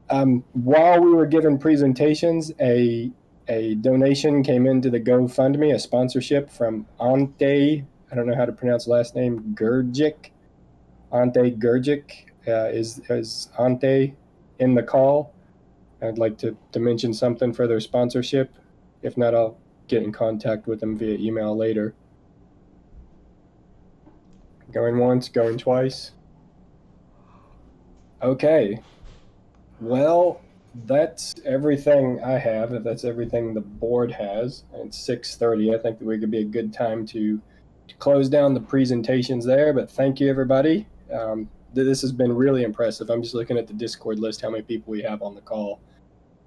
While we were giving presentations, a donation came into the GoFundMe, a sponsorship from Ante. I don't know how to pronounce the last name. Gurgic. Ante Gurgic is Ante in the call. I'd like to mention something for their sponsorship. If not, I'll get in contact with them via email later. Going once, going twice. Okay. Well, that's everything I have. If that's everything the board has, and it's 6:30, I think that we could be a good time to close down the presentations there. But thank you, everybody. This has been really impressive. I'm just looking at the Discord list, how many people we have on the call.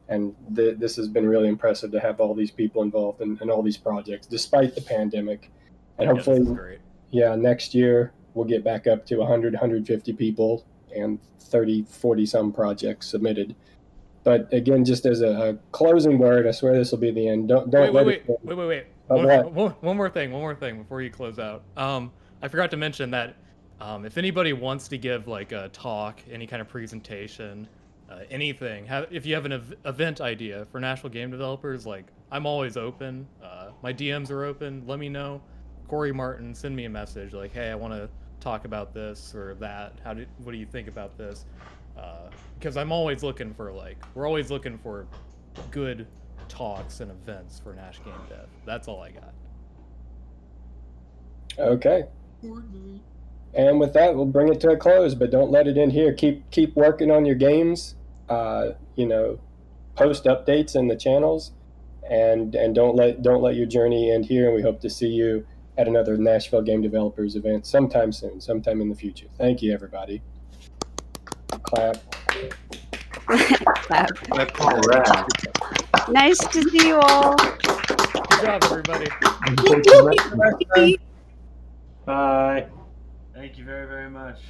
And this has been really impressive to have all these people involved in all these projects, despite the pandemic. And hopefully, next year we'll get back up to 100, 150 people and 30, 40 some projects submitted. But again, just as a closing word, I swear this will be the end. Don't Wait. Oh, One more thing before you close out. I forgot to mention that if anybody wants to give like a talk, any kind of presentation, anything, if you have an event idea for Nashville Game Developers, like I'm always open. My DMs are open. Let me know. Corey Martin, send me a message like, hey, I want to talk about this or that. What do you think about this? Because I'm always looking for we're always looking for good talks and events for NashGameDev. That's all I got. Okay. And with that, we'll bring it to a close, but don't let it end here. Keep working on your games. Post updates in the channels, and don't let your journey end here. And we hope to see you at another Nashville Game Developers event sometime soon, sometime in the future. Thank you, everybody. Clap. Clap. All right. Nice to see you all. Good job, everybody. Bye. Thank you very, very much.